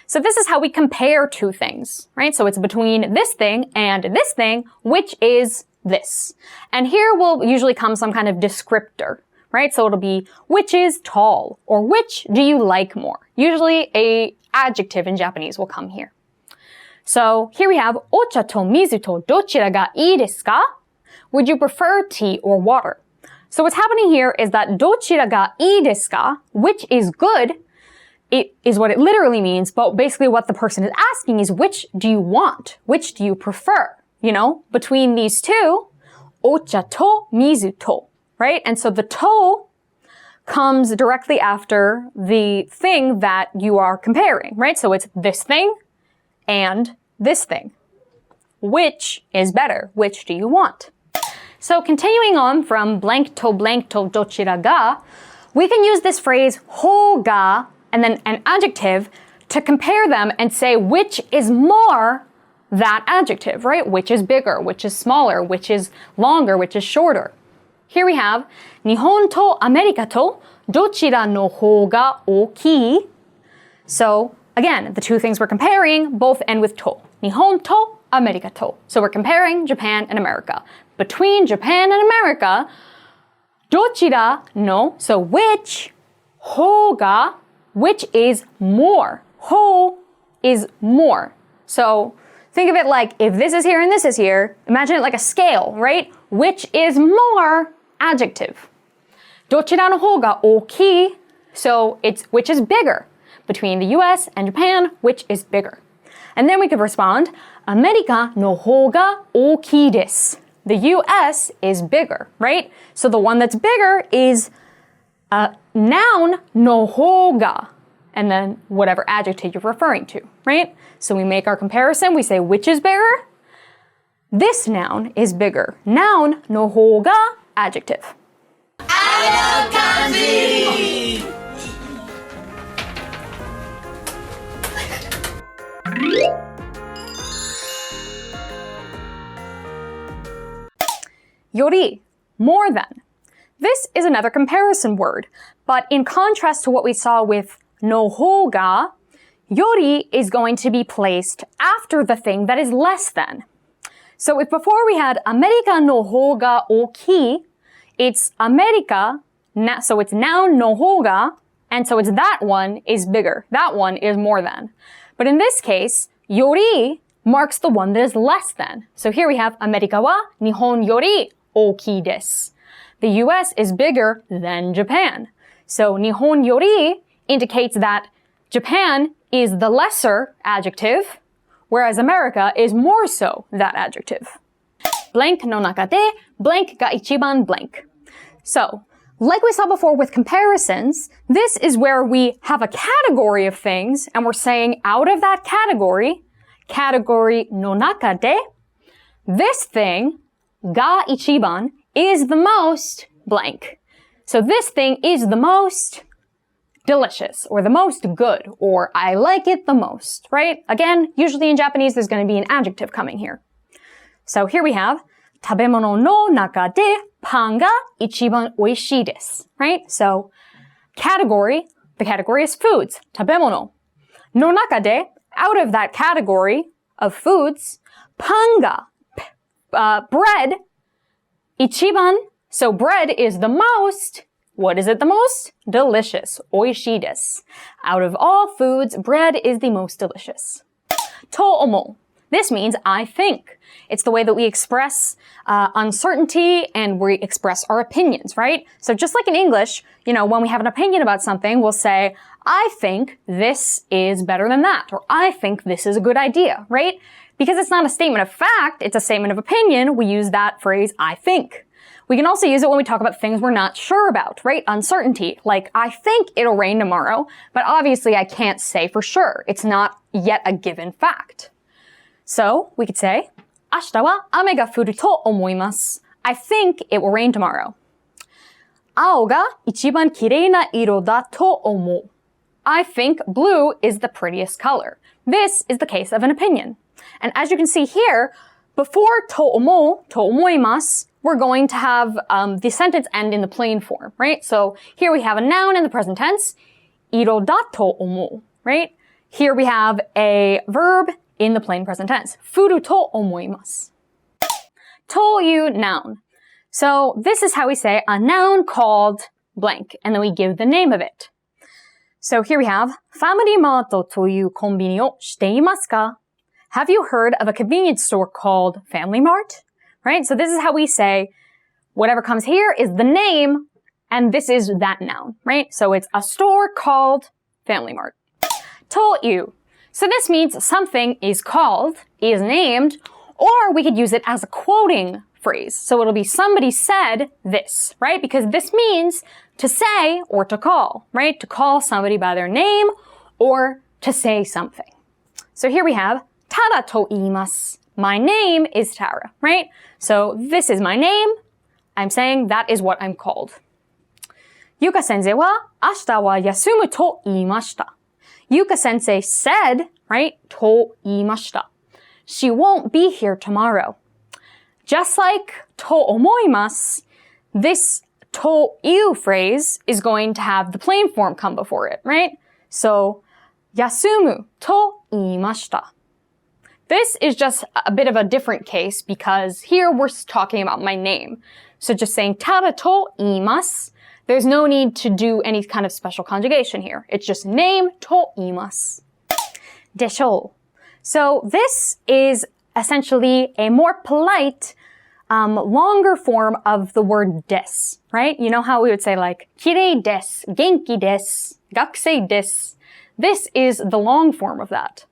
So this is how we compare two things, right? So it's between this thing and this thing, which is this. And here will usually come some kind of descriptor, right? So it'll be which is tall or which do you like more? Usually a adjective in Japanese will come here. So here we have お茶と水とどちらがいいですか? Would you prefer tea or water? So what's happening here is that どちらがいいですか, which is good, it is what it literally means, but basically what the person is asking is which do you want? Which do you prefer? You know, between these two, お茶と水と, right? And so the to comes directly after the thing that you are comparing, right? So it's this thing and this thing. Which is better? Which do you want? So continuing on from blank to どちらが, we can use this phrase 方が and then an adjective to compare them and say which is more that adjective, right? Which is bigger, which is smaller, which is longer, which is shorter. Here we have 日本とアメリカとどちらの方が大きい? So again, the two things we're comparing both end with to. 日本とアメリカと. So we're comparing Japan and America. Between Japan and America, どちらの, so which, 方が, which is more. 方 is more. So think of it like if this is here and this is here, imagine it like a scale, right? Which is more adjective. どちらの方が大きい? So it's which is bigger. Between the US and Japan, which is bigger? And then we could respond, アメリカの方が大きいです. The US is bigger, right? So the one that's bigger is noun の方が, and then whatever adjective you're referring to, right? So we make our comparison, we say which is bigger? This noun is bigger. Noun の方が adjective. I love kanji! Yori, more than. This is another comparison word, but in contrast to what we saw with no hoga, yori is going to be placed after the thing that is less than. So if before we had America no hoga oki, it's America, so it's noun no hoga, and so it's that one is bigger. That one is more than. But in this case, yori marks the one that is less than. So here we have America wa Nihon yori oki desu. The US is bigger than Japan. So Nihon yori indicates that Japan is the lesser adjective, whereas America is more so that adjective. Blank no naka de blank ga ichiban blank. So, like we saw before with comparisons, this is where we have a category of things and we're saying out of that category no naka de, this thing, ga ichiban, is the most blank. So this thing is the most delicious or the most good or I like it the most, right? Again, usually in Japanese there's going to be an adjective coming here. So here we have 食べ物の中でパンが一番美味しいです, right? So category, the category is foods, 食べ物. No naka de, out of that category of foods, パンが, bread, 一番. So bread is the most. What is it the most? Delicious. 美味しいです. Out of all foods, bread is the most delicious. と思う. This means I think. It's the way that we express uncertainty and we express our opinions, right? So just like in English, when we have an opinion about something, we'll say, I think this is better than that, or I think this is a good idea, right? Because it's not a statement of fact, it's a statement of opinion, we use that phrase, I think. We can also use it when we talk about things we're not sure about, right? Uncertainty. Like, I think it'll rain tomorrow, but obviously I can't say for sure. It's not yet a given fact. So, we could say, 明日は雨が降ると思います. I think it will rain tomorrow. 青が一番綺麗な色だと思う. I think blue is the prettiest color. This is the case of an opinion. And as you can see here, before と思います, we're going to have the sentence end in the plain form, right? So here we have a noun in the present tense, 色だと思う, right? Here we have a verb in the plain present tense, 降ると思います. という noun. So this is how we say a noun called blank, and then we give the name of it. So here we have, ファミリーマートというコンビニをしていますか? Have you heard of a convenience store called Family Mart? Right? So this is how we say, whatever comes here is the name, and this is that noun, right? So it's a store called Family Mart. という. So this means something is called, is named, or we could use it as a quoting phrase. So it'll be somebody said this, right? Because this means to say or to call, right? To call somebody by their name or to say something. So here we have, タラと言います. My name is Tara, right? So this is my name. I'm saying that is what I'm called. ゆか先生は明日は休むと言いました. Yuka sensei said, right? と言いました. She won't be here tomorrow. Just like と思います, this という phrase is going to have the plain form come before it, right? So, 休むと言いました. This is just a bit of a different case because here we're talking about my name. So just saying ただと言います, there's no need to do any kind of special conjugation here. It's just name と言います. でしょう. So this is essentially a more polite, longer form of the word です, right? You know how we would say like 綺麗です, 元気です, 学生です. This is the long form of that.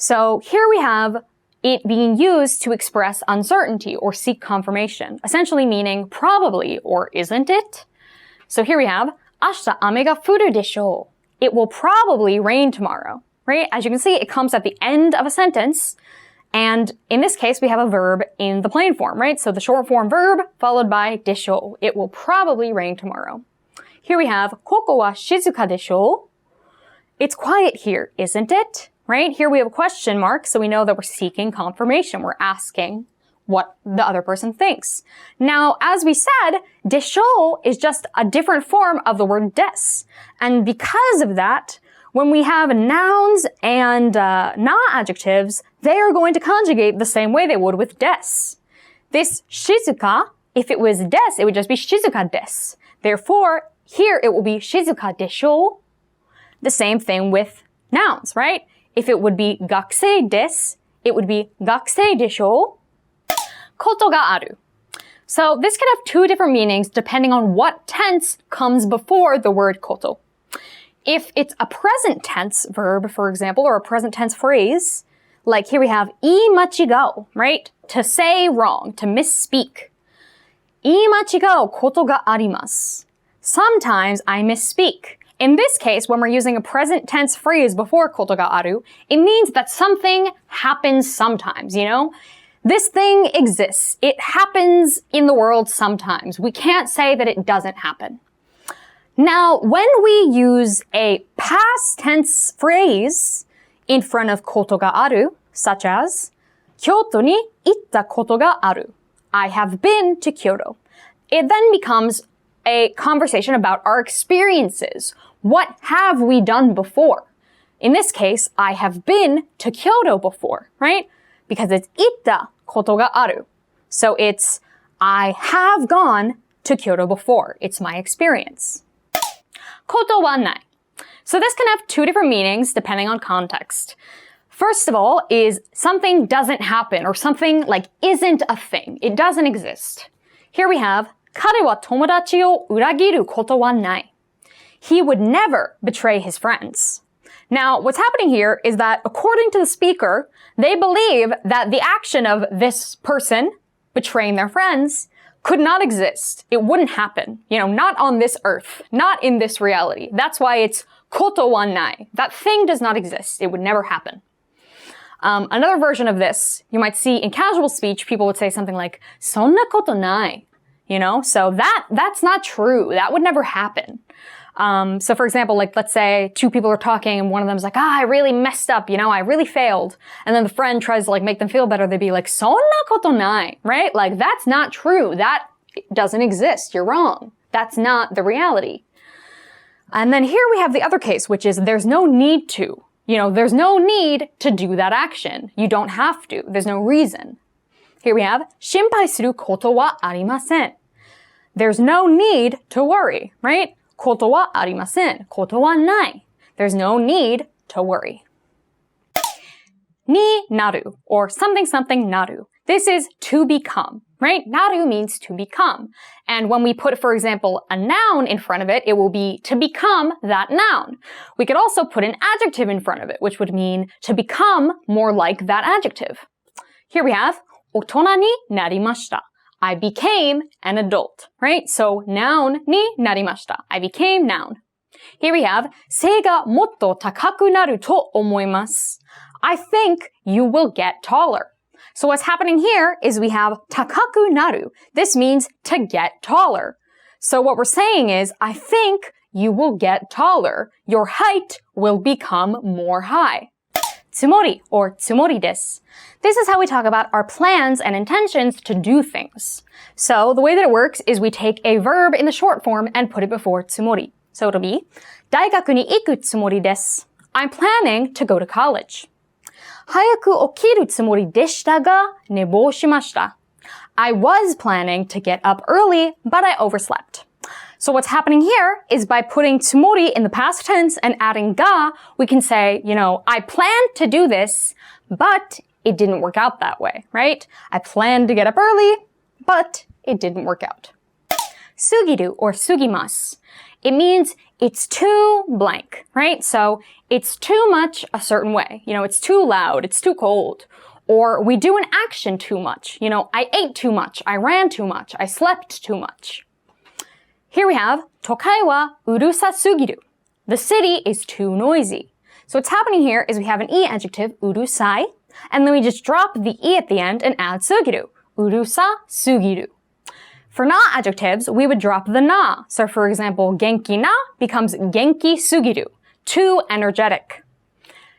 So here we have it being used to express uncertainty or seek confirmation, essentially meaning probably or isn't it? So here we have 明日雨が降るでしょう. It will probably rain tomorrow, right? As you can see, it comes at the end of a sentence. And in this case, we have a verb in the plain form, right? So the short form verb followed by でしょう. It will probably rain tomorrow. Here we have ここは静かでしょう? It's quiet here, isn't it? Right? Here we have a question mark, so we know that we're seeking confirmation. We're asking what the other person thinks. Now, as we said, でしょう is just a different form of the word です. And because of that, when we have nouns and non-adjectives, they are going to conjugate the same way they would with です. This 静か, if it was です, it would just be 静かです. Therefore, here it will be 静かでしょう. The same thing with nouns, right? If it would be 学生です, it would be 学生でしょう. ことがある. So this can have two different meanings depending on what tense comes before the word こと. If it's a present tense verb, for example, or a present tense phrase, like here we have 言い間違う, right? To say wrong, to misspeak. 言い間違うことがあります. Sometimes I misspeak. In this case, when we're using a present tense phrase before ことがある, it means that something happens sometimes, you know? This thing exists. It happens in the world sometimes. We can't say that it doesn't happen. Now, when we use a past tense phrase in front of ことがある, such as 京都に行ったことがある. I have been to Kyoto. It then becomes a conversation about our experiences. What have we done before? In this case, I have been to Kyoto before, right? Because it's 行ったことがある. So it's, I have gone to Kyoto before. It's my experience. ことはない. So this can have two different meanings depending on context. First of all is something doesn't happen or something like isn't a thing. It doesn't exist. Here we have 彼は友達を裏切ることはない. He would never betray his friends. Now, what's happening here is that according to the speaker, they believe that the action of this person betraying their friends could not exist. It wouldn't happen. Not on this earth, not in this reality. That's why it's koto wa nai. That thing does not exist. It would never happen. Another version of this, you might see in casual speech, people would say something like, そんなことない. So that's not true. That would never happen. So for example, like let's say two people are talking and one of them's like, I really messed up, I really failed. And then the friend tries to like make them feel better. They'd be like, そんなことない, right? Like that's not true. That doesn't exist. You're wrong. That's not the reality. And then here we have the other case, which is there's no need to. There's no need to do that action. You don't have to. There's no reason. Here we have 心配することはありません. There's no need to worry, right? ことはありません. ことはない. There's no need to worry. になる or something something なる. This is to become, right? なる means to become. And when we put, for example, a noun in front of it, it will be to become that noun. We could also put an adjective in front of it, which would mean to become more like that adjective. Here we have 大人になりました. I became an adult, right? So noun になりました. I became noun. Here we have 背がもっと高くなると思います. I think you will get taller. So what's happening here is we have 高くなる. This means to get taller. So what we're saying is, I think you will get taller. Your height will become more high. つもり or つもりです. This is how we talk about our plans and intentions to do things. So the way that it works is we take a verb in the short form and put it before つもり. So it'll be 大学に行くつもりです. I'm planning to go to college. 早く起きるつもりでしたが寝坊しました. I was planning to get up early, but I overslept. So what's happening here is by putting つもり in the past tense and adding ga, we can say, I planned to do this, but it didn't work out that way, right? I planned to get up early, but it didn't work out. 過ぎる or 過ぎます. It means it's too blank, right? So it's too much a certain way. It's too loud, it's too cold. Or we do an action too much. I ate too much, I ran too much, I slept too much. Here we have 都会はうるさすぎる. The city is too noisy. So what's happening here is we have an e adjective, うるさい, and then we just drop the e at the end and add すぎる. うるさすぎる. For na adjectives, we would drop the na. So for example, 元気な becomes 元気すぎる. Too energetic.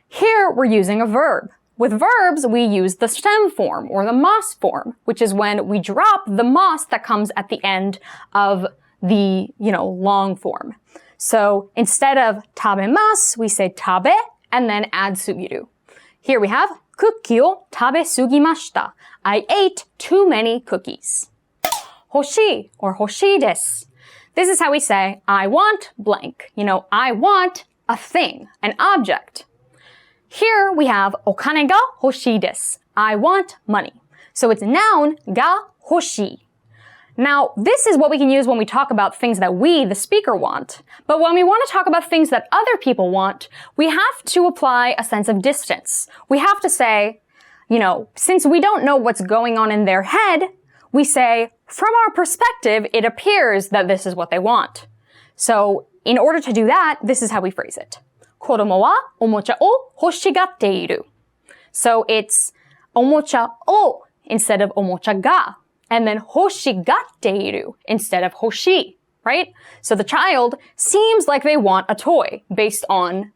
Here we're using a verb. With verbs, we use the stem form or the mas form, which is when we drop the mas that comes at the end of the, long form. So instead of 食べます, we say 食べ and then add すぎる. Here we have クッキーを食べすぎました. I ate too many cookies. 欲しい or 欲しいです. This is how we say, I want blank. I want a thing, an object. Here we have お金が欲しいです. I want money. So it's noun が欲しい. Now, this is what we can use when we talk about things that we, the speaker, want. But when we want to talk about things that other people want, we have to apply a sense of distance. We have to say, since we don't know what's going on in their head, we say, from our perspective, it appears that this is what they want. So, in order to do that, this is how we phrase it. 子供はおもちゃを欲しがっている. So it's おもちゃを instead of おもちゃが. And then 欲しがっている instead of 欲しい, right? So the child seems like they want a toy based on,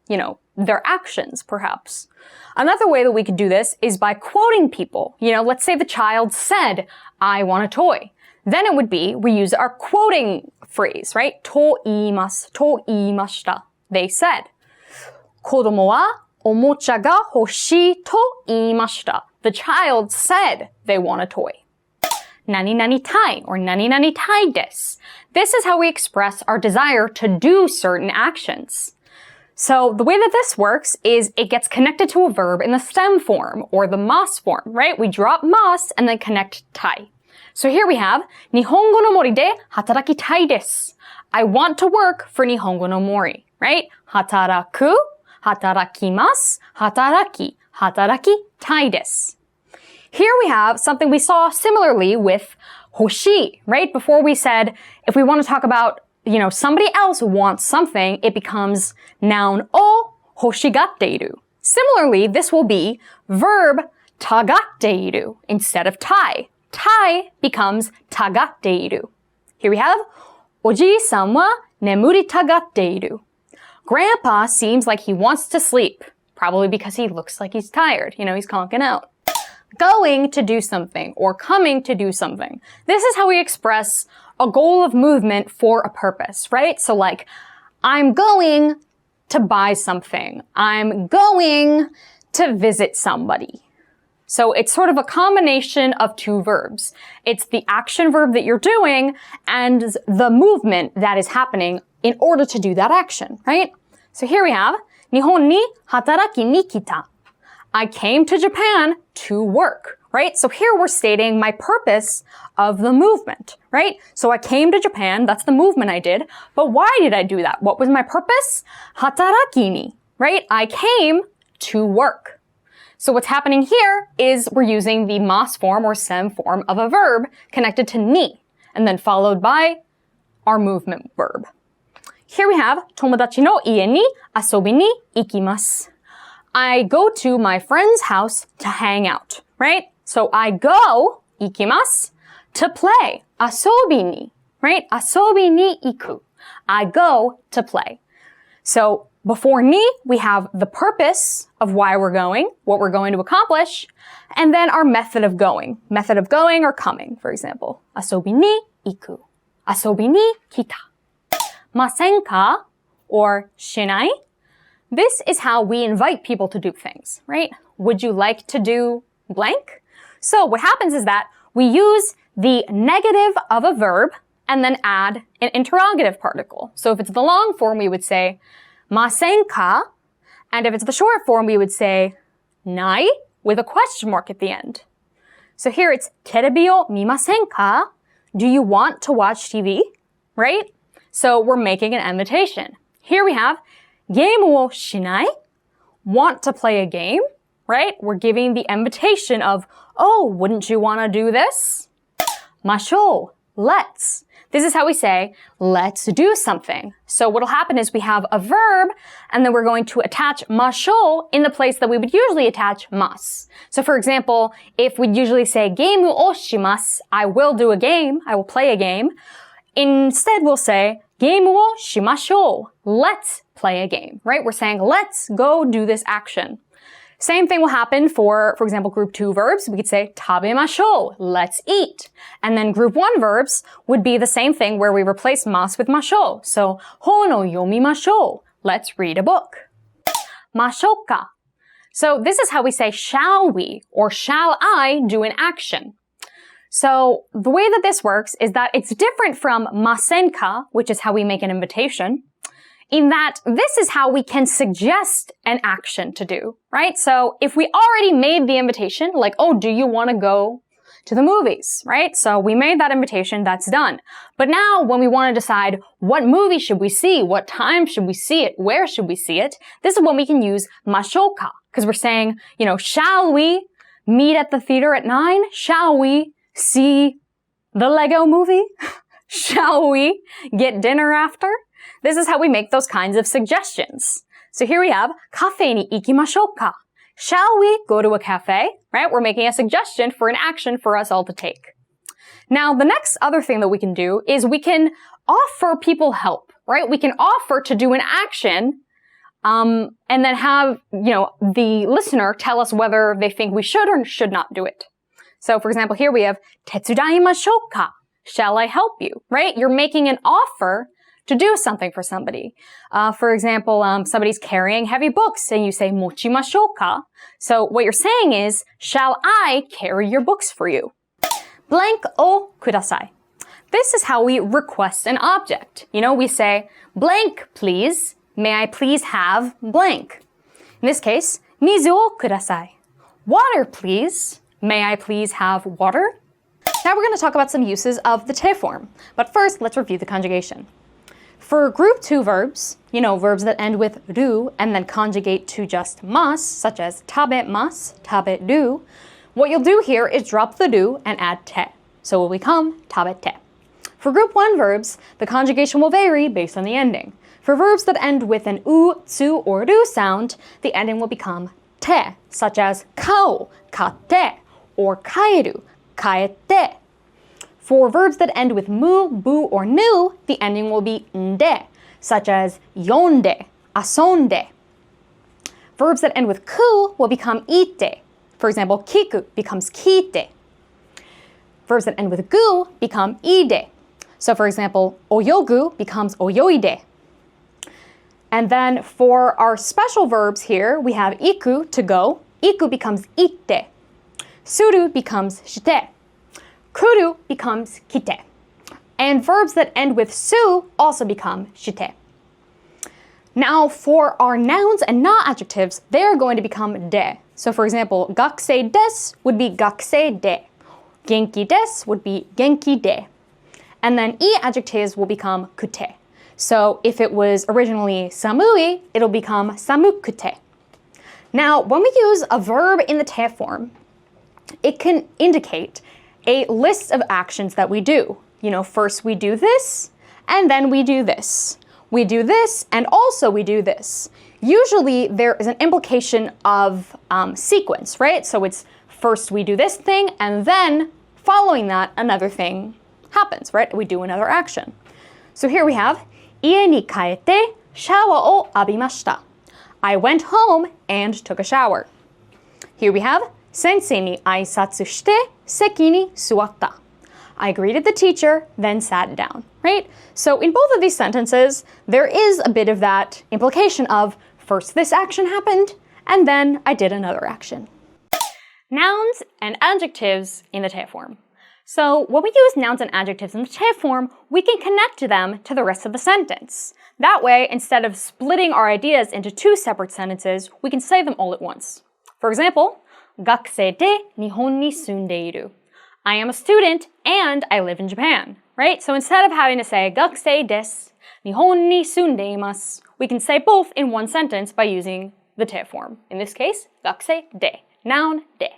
their actions, perhaps. Another way that we could do this is by quoting people. Let's say the child said, I want a toy. Then it would be, we use our quoting phrase, right? と言います、と言いました. They said. 子供はおもちゃが欲しいと言いました. The child said they want a toy. nani nani tai or nani nani tai desu. This is how we express our desire to do certain actions. So the way that this works is it gets connected to a verb in the stem form or the mas form, right? We drop mas and then connect tai. So here we have 日本語の森で働きたいです. I want to work for 日本語の森, right? 働く、働きます、働き、働きたいです. Here we have something we saw similarly with 欲しい, right? Before we said if we want to talk about, somebody else wants something, it becomes noun を欲しがっている. Similarly, this will be verb たがっている instead of たい. たい becomes たがっている. Here we have おじいさんは眠りたがっている. Grandpa seems like he wants to sleep, probably because he looks like he's tired. He's conking out. Going to do something or coming to do something. This is how we express a goal of movement for a purpose, right? So like, I'm going to buy something. I'm going to visit somebody. So it's sort of a combination of two verbs. It's the action verb that you're doing and the movement that is happening in order to do that action, right? So here we have, 日本に働きに来た. I came to Japan to work, right? So here we're stating my purpose of the movement, right? So I came to Japan, that's the movement I did, but why did I do that? What was my purpose? 働きに, right? I came to work. So what's happening here is we're using the mas form or sem form of a verb connected to ni, and then followed by our movement verb. Here we have 友達の家に遊びに行きます. I go to my friend's house to hang out, right? So I go 行きます to play 遊びに, right? 遊びに行く. I go to play. So before ni, we have the purpose of why we're going, what we're going to accomplish, and then our method of going or coming, for example. 遊びに行く. 遊びに来た. ませんか or しない. This is how we invite people to do things, right? Would you like to do blank? So what happens is that we use the negative of a verb and then add an interrogative particle. So if it's the long form, we would say ませんか? And if it's the short form, we would say ない with a question mark at the end. So here it's テレビを見ませんか? Do you want to watch TV? Right? So we're making an invitation. Here we have ゲームをしない? Want to play a game? Right? We're giving the invitation of, oh, wouldn't you want to do this? ましょう. Let's. This is how we say, let's do something. So what'll happen is we have a verb, and then we're going to attach ましょう in the place that we would usually attach ます. So for example, if we'd usually say ゲームをします, I will do a game, I will play a game. Instead, we'll say ゲームをしましょう. Let's play a game, right? We're saying, let's go do this action. Same thing will happen for example, group 2 verbs. We could say 食べましょう. Let's eat. And then group 1 verbs would be the same thing where we replace mas with ましょう. So 本を読みましょう. Let's read a book. ましょうか. So this is how we say shall we or shall I do an action. So the way that this works is that it's different from ませんか, which is how we make an invitation, in that this is how we can suggest an action to do, right? So if we already made the invitation, like, oh, do you want to go to the movies, right? So we made that invitation, that's done. But now when we want to decide what movie should we see, what time should we see it, where should we see it, this is when we can use ましょうか, because we're saying, shall we meet at the theater at 9? Shall we see the Lego movie? Shall we get dinner after? This is how we make those kinds of suggestions. So here we have カフェに行きましょうか? Shall we go to a cafe? Right? We're making a suggestion for an action for us all to take. Now, the next other thing that we can do is we can offer people help, right? We can offer to do an action, and then have, the listener tell us whether they think we should or should not do it. So, for example, here we have 手伝いましょうか? Shall I help you? Right? You're making an offer to do something for somebody. For example, somebody's carrying heavy books and you say 持ちましょうか? So what you're saying is, shall I carry your books for you? blank o kudasai. This is how we request an object. We say, blank, please. May I please have blank? In this case, mizu o kudasai. Water, please. May I please have water? Now we're going to talk about some uses of the te form. But first, let's review the conjugation. For group 2 verbs, verbs that end with ru and then conjugate to just mas, such as tabemas, taberu, what you'll do here is drop the ru and add te. So it will become tabete. For group 1 verbs, the conjugation will vary based on the ending. For verbs that end with an u, tsu, or ru sound, the ending will become te, such as kao, kate, or kaeru, kaete. For verbs that end with mu, bu, or nu, the ending will be nde, such as yonde, asonde. Verbs that end with ku will become ite. For example, kiku becomes kite. Verbs that end with gu become ide. So for example, oyogu becomes oyoide. And then for our special verbs here, we have iku, to go. Iku becomes ite. Suru becomes shite. Kuru becomes kite. And verbs that end with su also become shite. Now for our nouns and na adjectives, they're going to become de. So for example, gakusei desu would be gakusei de. Genki desu would be genki de. And then I adjectives will become kute. So if it was originally samui, it'll become samukute. Now, when we use a verb in the te form, it can indicate a list of actions that we do. First we do this, and then we do this. We do this, and also we do this. Usually there is an implication of sequence, right? So it's first we do this thing, and then following that, another thing happens, right? We do another action. So here we have, ie ni kaete shawa o abimashita. I went home and took a shower. Here we have, sensei ni aisatsu shite seki ni suwatta. I greeted the teacher, then sat down, right? So in both of these sentences, there is a bit of that implication of first this action happened, and then I did another action. Nouns and adjectives in the te form. So when we use nouns and adjectives in the te form, we can connect them to the rest of the sentence. That way, instead of splitting our ideas into 2 separate sentences, we can say them all at once. For example, gakusei de Nihon ni sundeiru. I am a student and I live in Japan, right? So instead of having to say gakusei desu, Nihon ni sundeimasu, we can say both in one sentence by using the te form. In this case, gakusei de, noun de.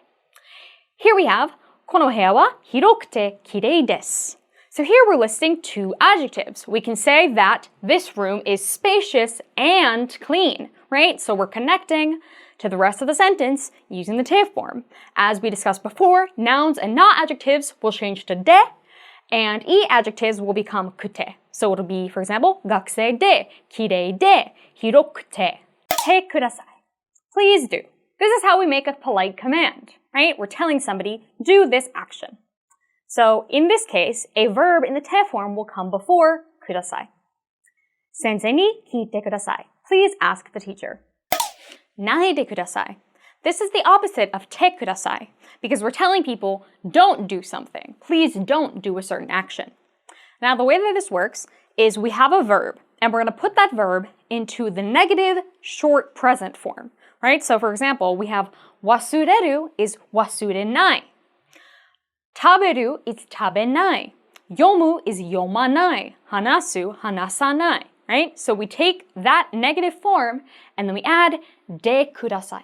Here we have, この部屋は広くてきれいです. So here we're listing 2 adjectives. We can say that this room is spacious and clean, right? So we're connecting to the rest of the sentence using the te form. As we discussed before, nouns and na adjectives will change to de, and I adjectives will become kute. So it'll be, for example, gakusei de, kirei de, hirokute. Te kudasai. Please do. This is how we make a polite command, right? We're telling somebody, do this action. So in this case, a verb in the te form will come before kudasai. Sensei ni kiite kudasai. Please ask the teacher. Naide kudasai. This is the opposite of te kudasai because we're telling people, don't do something. Please don't do a certain action. Now, the way that this works is we have a verb, and we're going to put that verb into the negative short present form, right? So, for example, we have wasureru is wasurenai. Taberu is tabenai. Yomu is yomanai. Hanasu, hanasanai, right? So we take that negative form, and then we add de kudasai.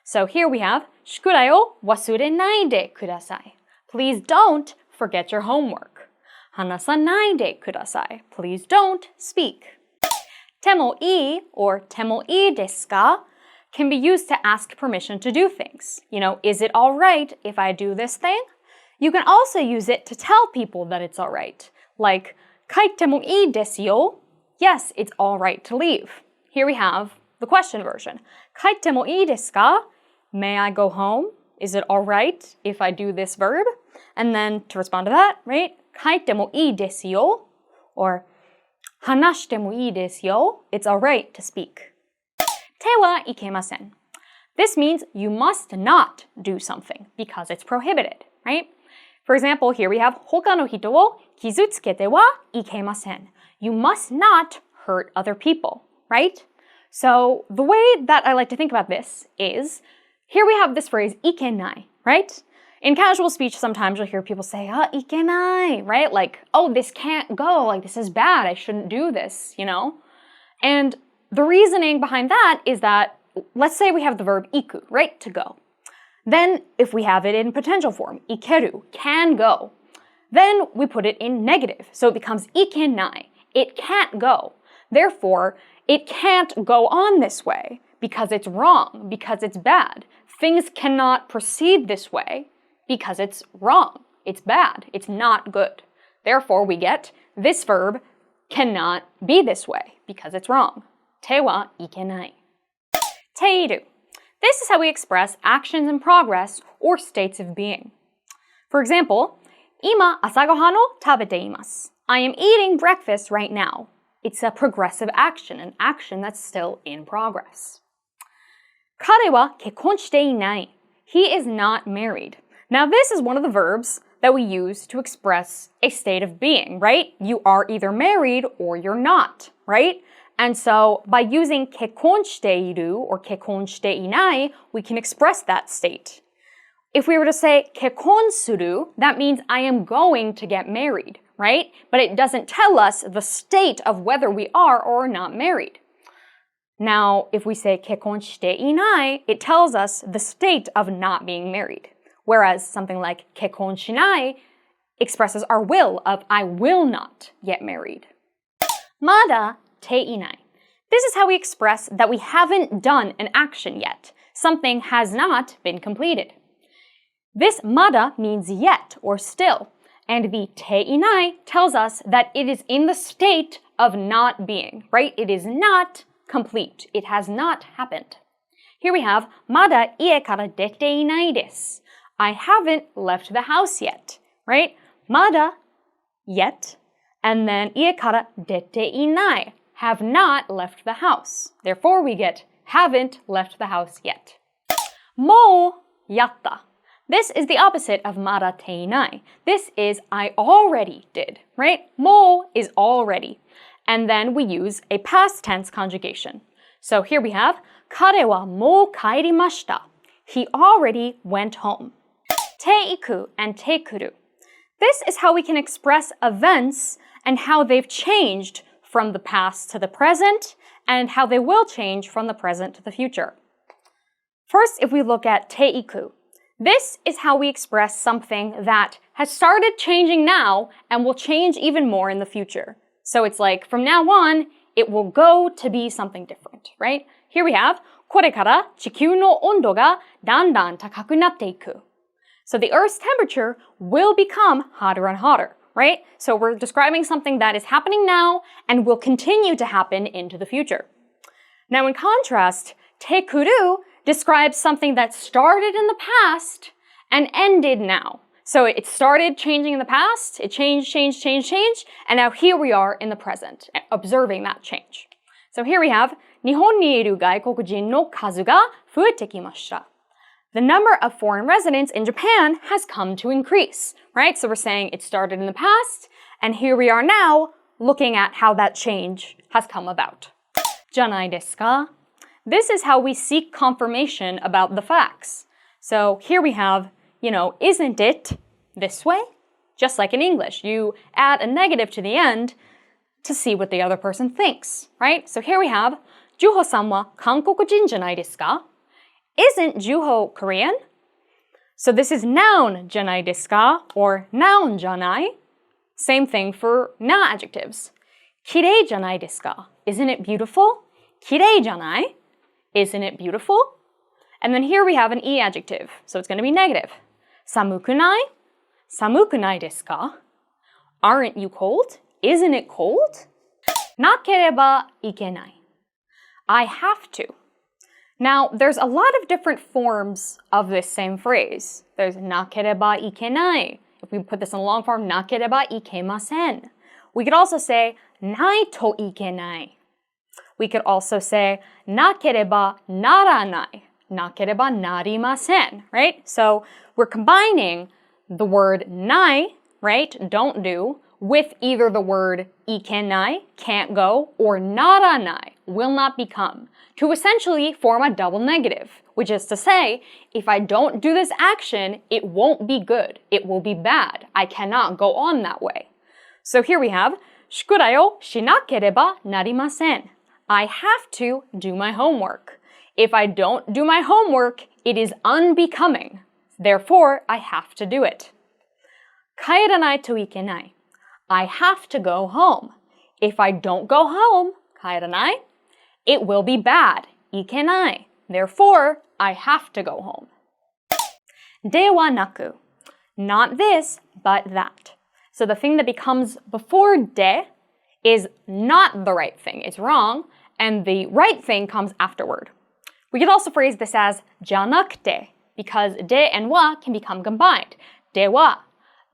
So here we have, shukurai o wasurenai de kudasai. Please don't forget your homework. Hanasanai de kudasai. Please don't speak. Temo ii or temo ii desu ka can be used to ask permission to do things. Is it all right if I do this thing? You can also use it to tell people that it's all right. Like, kaite mo ii desu yo? Yes, it's all right to leave. Here we have the question version. Kaite mo ii desu ka? May I go home? Is it all right if I do this verb? And then to respond to that, right? Kaite mo ii desu yo? Or hanashite mo ii desu yo? It's all right to speak. Te wa ikemasen. This means you must not do something because it's prohibited, right? For example, here we have 他の人を傷つけてはいけません. You must not hurt other people, right? So the way that I like to think about this is, here we have this phrase いけない, right? In casual speech, sometimes you'll hear people say, いけない, right? Like, oh, this can't go, like this is bad, I shouldn't do this, you know? And the reasoning behind that is that, let's say we have the verb 行く, right? To go. Then, if we have it in potential form, 行ける, can go, then we put it in negative. So it becomes いけない. It can't go. Therefore, it can't go on this way because it's wrong, because it's bad. Things cannot proceed this way because it's wrong. It's bad. It's not good. Therefore, we get this verb cannot be this way because it's wrong. 手はいけない. ている. This is how we express actions in progress or states of being. For example, 今朝ごはんを食べています. I am eating breakfast right now. It's a progressive action, an action that's still in progress. 彼は結婚していない. He is not married. Now this is one of the verbs that we use to express a state of being, right? You are either married or you're not, right? And so by using 結婚している or 結婚していない, we can express that state. If we were to say 結婚する, that means I am going to get married, right? But it doesn't tell us the state of whether we are or are not married. Now, if we say 結婚していない, it tells us the state of not being married. Whereas something like 結婚しない expresses our will of I will not get married. まだていない. This is how we express that we haven't done an action yet. Something has not been completed. This まだ means yet or still, and the ていない tells us that it is in the state of not being, right? It is not complete. It has not happened. Here we have まだ家から出ていないです. I haven't left the house yet, right? まだ yet, and then 家から出ていない have not left the house. Therefore, we get haven't left the house yet. もうやった. This is the opposite of まだていない. This is I already did, right? もう is already. And then we use a past tense conjugation. So here we have 彼はもう帰りました. He already went home. て行く and て来る. This is how we can express events and how they've changed from the past to the present and how they will change from the present to the future. First, if we look at て行く, this is how we express something that has started changing now and will change even more in the future. So it's like, from now on, it will go to be something different, right? Here we have, これから地球の温度がだんだん高くなっていく. So the Earth's temperature will become hotter and hotter, right? So we're describing something that is happening now and will continue to happen into the future. Now in contrast, て来る describes something that started in the past and ended now. So it started changing in the past, it changed, and now here we are in the present, observing that change. So here we have, 日本にいる外国人の数が増えてきました. The number of foreign residents in Japan has come to increase, right? So we're saying it started in the past, and here we are now looking at how that change has come about. じゃないですか? This is how we seek confirmation about the facts. So here we have, isn't it this way? Just like in English, you add a negative to the end to see what the other person thinks, right? So here we have, ジュホさんは韓国人じゃないですか? Isn't Juho Korean? So this is noun じゃないですか or noun じゃない. Same thing for na adjectives. 綺麗じゃないですか? Isn't it beautiful? 綺麗じゃない? Isn't it beautiful? And then here we have an e adjective, so it's going to be negative. 寒くない? 寒くないですか? Aren't you cold? Isn't it cold? なければいけない. I have to. Now, there's a lot of different forms of this same phrase. There's なければいけない. If we put this in a long form, なければいけません. We could also say ないといけない. We could also say なければならない. なければなりません. Right? So we're combining the word nai, right, don't do, with either the word ikenai, can't go, or naranai, will not become, to essentially form a double negative, which is to say, if I don't do this action, it won't be good, it will be bad, I cannot go on that way. So here we have, 宿題をしなければなりません. I have to do my homework. If I don't do my homework, it is unbecoming. Therefore, I have to do it. 帰らないといけない. I have to go home. If I don't go home, 帰らない, it will be bad. いけない. Therefore, I have to go home. ではなく. Not this, but that. So the thing that becomes before de is not the right thing. It's wrong. And the right thing comes afterward. We could also phrase this as じゃなくて, because de and wa can become combined. では,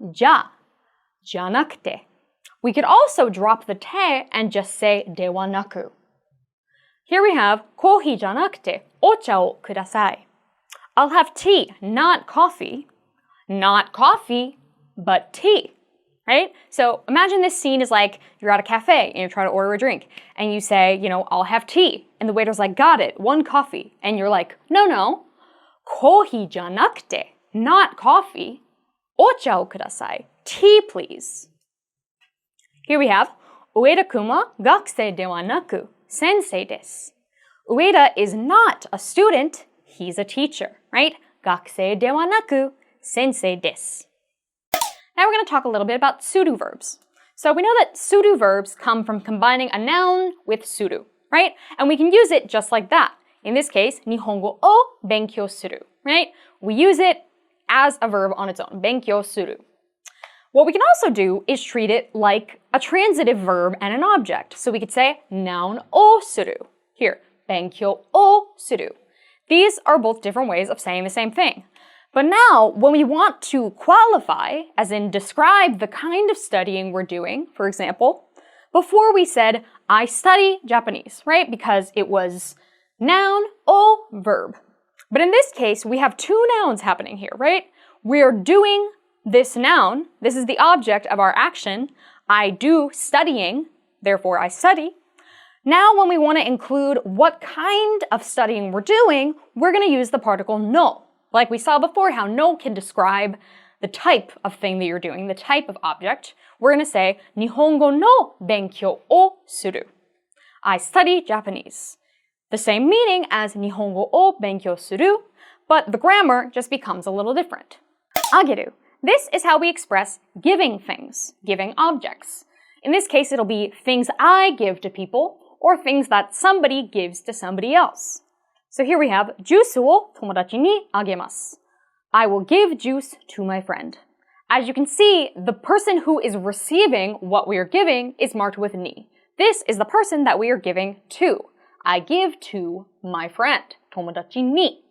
じゃなくて. We could also drop the te and just say ではなく. Here we have コーヒーじゃなくてお茶をください. I'll have tea, not coffee. Not coffee, but tea. Right? So imagine this scene is like you're at a cafe and you're trying to order a drink and you say, I'll have tea. And the waiter's like, got it, 1 coffee. And you're like, no, コーヒーじゃなくて, not coffee. お茶をください. Tea, please. Here we have, 上田君は学生ではなく先生です. Ueda is not a student, he's a teacher, right? 学生ではなく先生です. Now we're going to talk a little bit about pseudo verbs. So we know that pseudo verbs come from combining a noun with pseudo, right? And we can use it just like that. In this case, 日本語を勉強する, right? We use it as a verb on its own, 勉強する. What we can also do is treat it like a transitive verb and an object. So we could say noun をする. Here, 勉強をする. These are both different ways of saying the same thing. But now, when we want to qualify, as in describe the kind of studying we're doing, for example, before we said, I study Japanese, right? Because it was noun or verb. But in this case, we have 2 nouns happening here, right? We're doing this noun. This is the object of our action. I do studying, therefore I study. Now, when we want to include what kind of studying we're doing, we're going to use the particle no. Like we saw before, how no can describe the type of thing that you're doing, the type of object. We're going to say, 日本語の勉強をする. I study Japanese. The same meaning as 日本語を勉強する, but the grammar just becomes a little different. あげる. This is how we express giving things, giving objects. In this case, it'll be things I give to people, or things that somebody gives to somebody else. So here we have ジュースを友達にあげます. I will give juice to my friend. As you can see, the person who is receiving what we are giving is marked with ni. This is the person that we are giving to. I give to my friend. 友達に.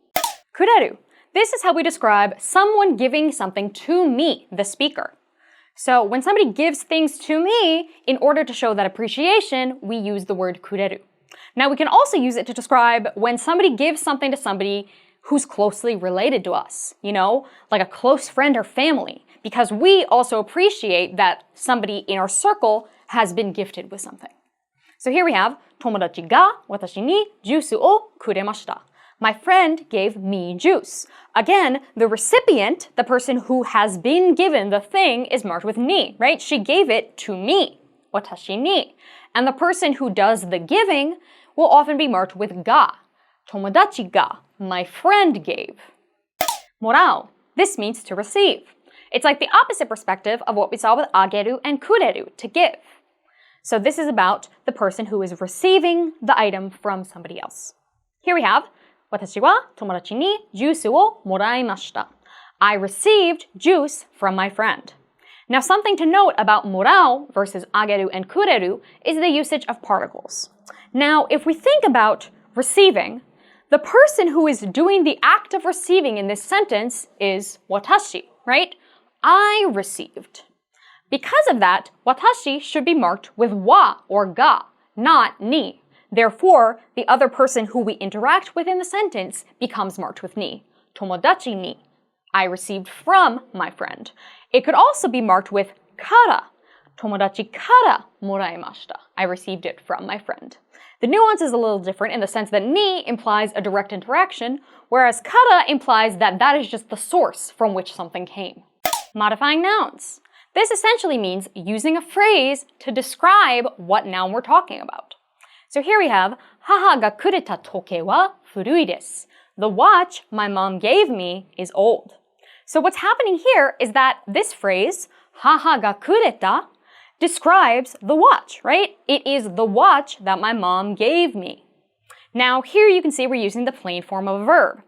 くれる. This is how we describe someone giving something to me, the speaker. So when somebody gives things to me, in order to show that appreciation, we use the word くれる. Now we can also use it to describe when somebody gives something to somebody who's closely related to us, like a close friend or family, because we also appreciate that somebody in our circle has been gifted with something. So here we have 友達が私にジュースをくれました. My friend gave me juice. Again, the recipient, the person who has been given the thing, is marked with ni, right? She gave it to me. 私に. And the person who does the giving will often be marked with ga. 友達が, my friend gave. もらう. This means to receive. It's like the opposite perspective of what we saw with あげる and くれる, to give. So this is about the person who is receiving the item from somebody else. Here we have 私は友達にジュースをもらいました. I received juice from my friend. Now, something to note about もらう versus あげる and くれる is the usage of particles. Now, if we think about receiving, the person who is doing the act of receiving in this sentence is 私, right? I received. Because of that, 私 should be marked with wa or ga, not ni. Therefore, the other person who we interact with in the sentence becomes marked with ni. 友達に I received from my friend. It could also be marked with から友達からもらいました. I received it from my friend. The nuance is a little different in the sense that ni implies a direct interaction, whereas kara implies that that is just the source from which something came. Modifying nouns. This essentially means using a phrase to describe what noun we're talking about. So here we have, 母がくれた時計は古いです. The watch my mom gave me is old. So what's happening here is that this phrase, 母がくれた, describes the watch, right? It is the watch that my mom gave me. Now here you can see we're using the plain form of a verb.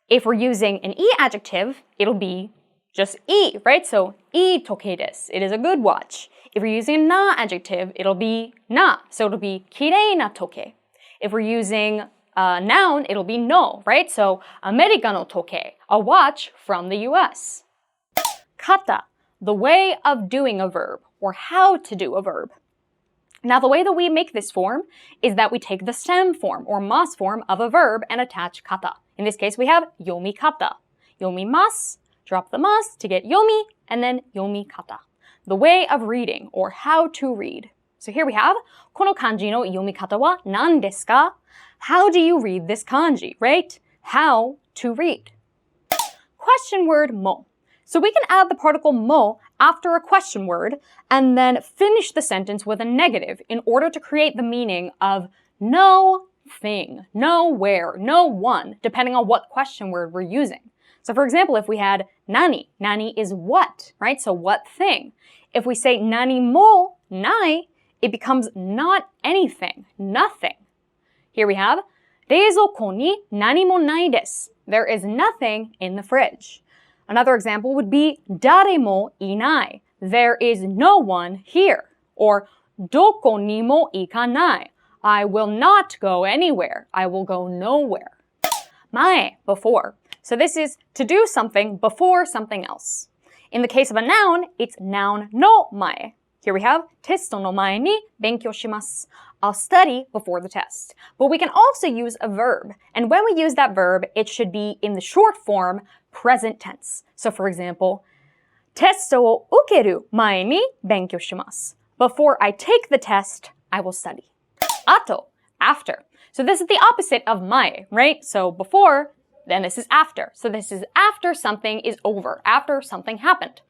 If we're using an e adjective, it'll be just e, right? So, いい時計です. It is a good watch. If we're using a na adjective, it'll be na. So it'll be 綺麗な時計. If we're using a noun, it'll be no, right? So, アメリカの時計, a watch from the US. Kata, the way of doing a verb, or how to do a verb. Now, the way that we make this form is that we take the stem form, or mas form of a verb and attach kata. In this case, we have yomikata. Yomimasu, drop the mas to get yomi, and then yomikata. The way of reading, or how to read. So here we have, この漢字の読み方は何ですか? How do you read this kanji, right? How to read. Question word mo. So we can add the particle mo after a question word and then finish the sentence with a negative in order to create the meaning of no thing, no where, no one, depending on what question word we're using. So for example, if we had nani, nani is what, right? So what thing? If we say nani mo nai, it becomes not anything, nothing. Here we have, 冷蔵庫に何もないです. There is nothing in the fridge. Another example would be 誰もいない. There is no one here. Or どこにも行かない. I will not go anywhere. I will go nowhere. 前, before. So this is to do something before something else. In the case of a noun, it's noun no mae. Here we have テストの前に勉強します. I'll study before the test. But we can also use a verb. And when we use that verb, it should be in the short form, present tense. So for example, テストを受ける前に勉強します. Before I take the test, I will study. 後, after. So this is the opposite of mae, right? So before, then this is after. So this is after something is over, after something happened.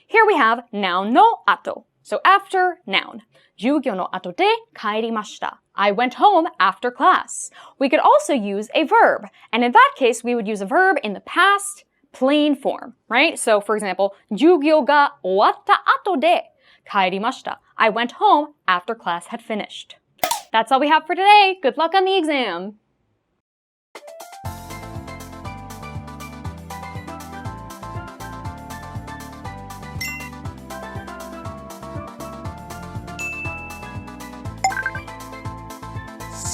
Here we have noun no ato. So after noun. 授業の後で帰りました. I went home after class. We could also use a verb. And in that case, we would use a verb in the past plain form, right? So for example, 授業が終わった後で帰りました. I went home after class had finished. That's all we have for today. Good luck on the exam.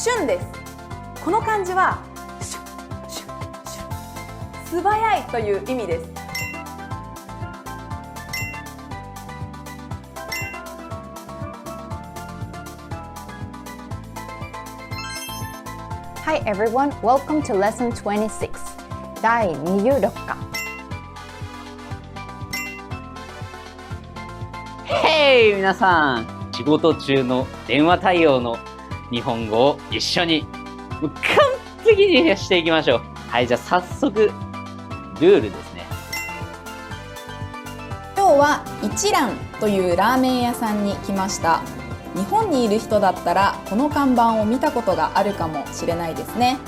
Shun です。この漢字はシュッシュッシュッ素早いという意味です。Hi everyone, welcome to lesson 26. 第26課。Hey! 皆さん、仕事中の電話対応の日本語を一緒にもう完璧にしていきましょう。はい、じゃあ早速ルールですね。今日は一蘭というラーメン屋さんに来ました。日本にいる人だったらこの看板を見たことがあるかもしれないですね。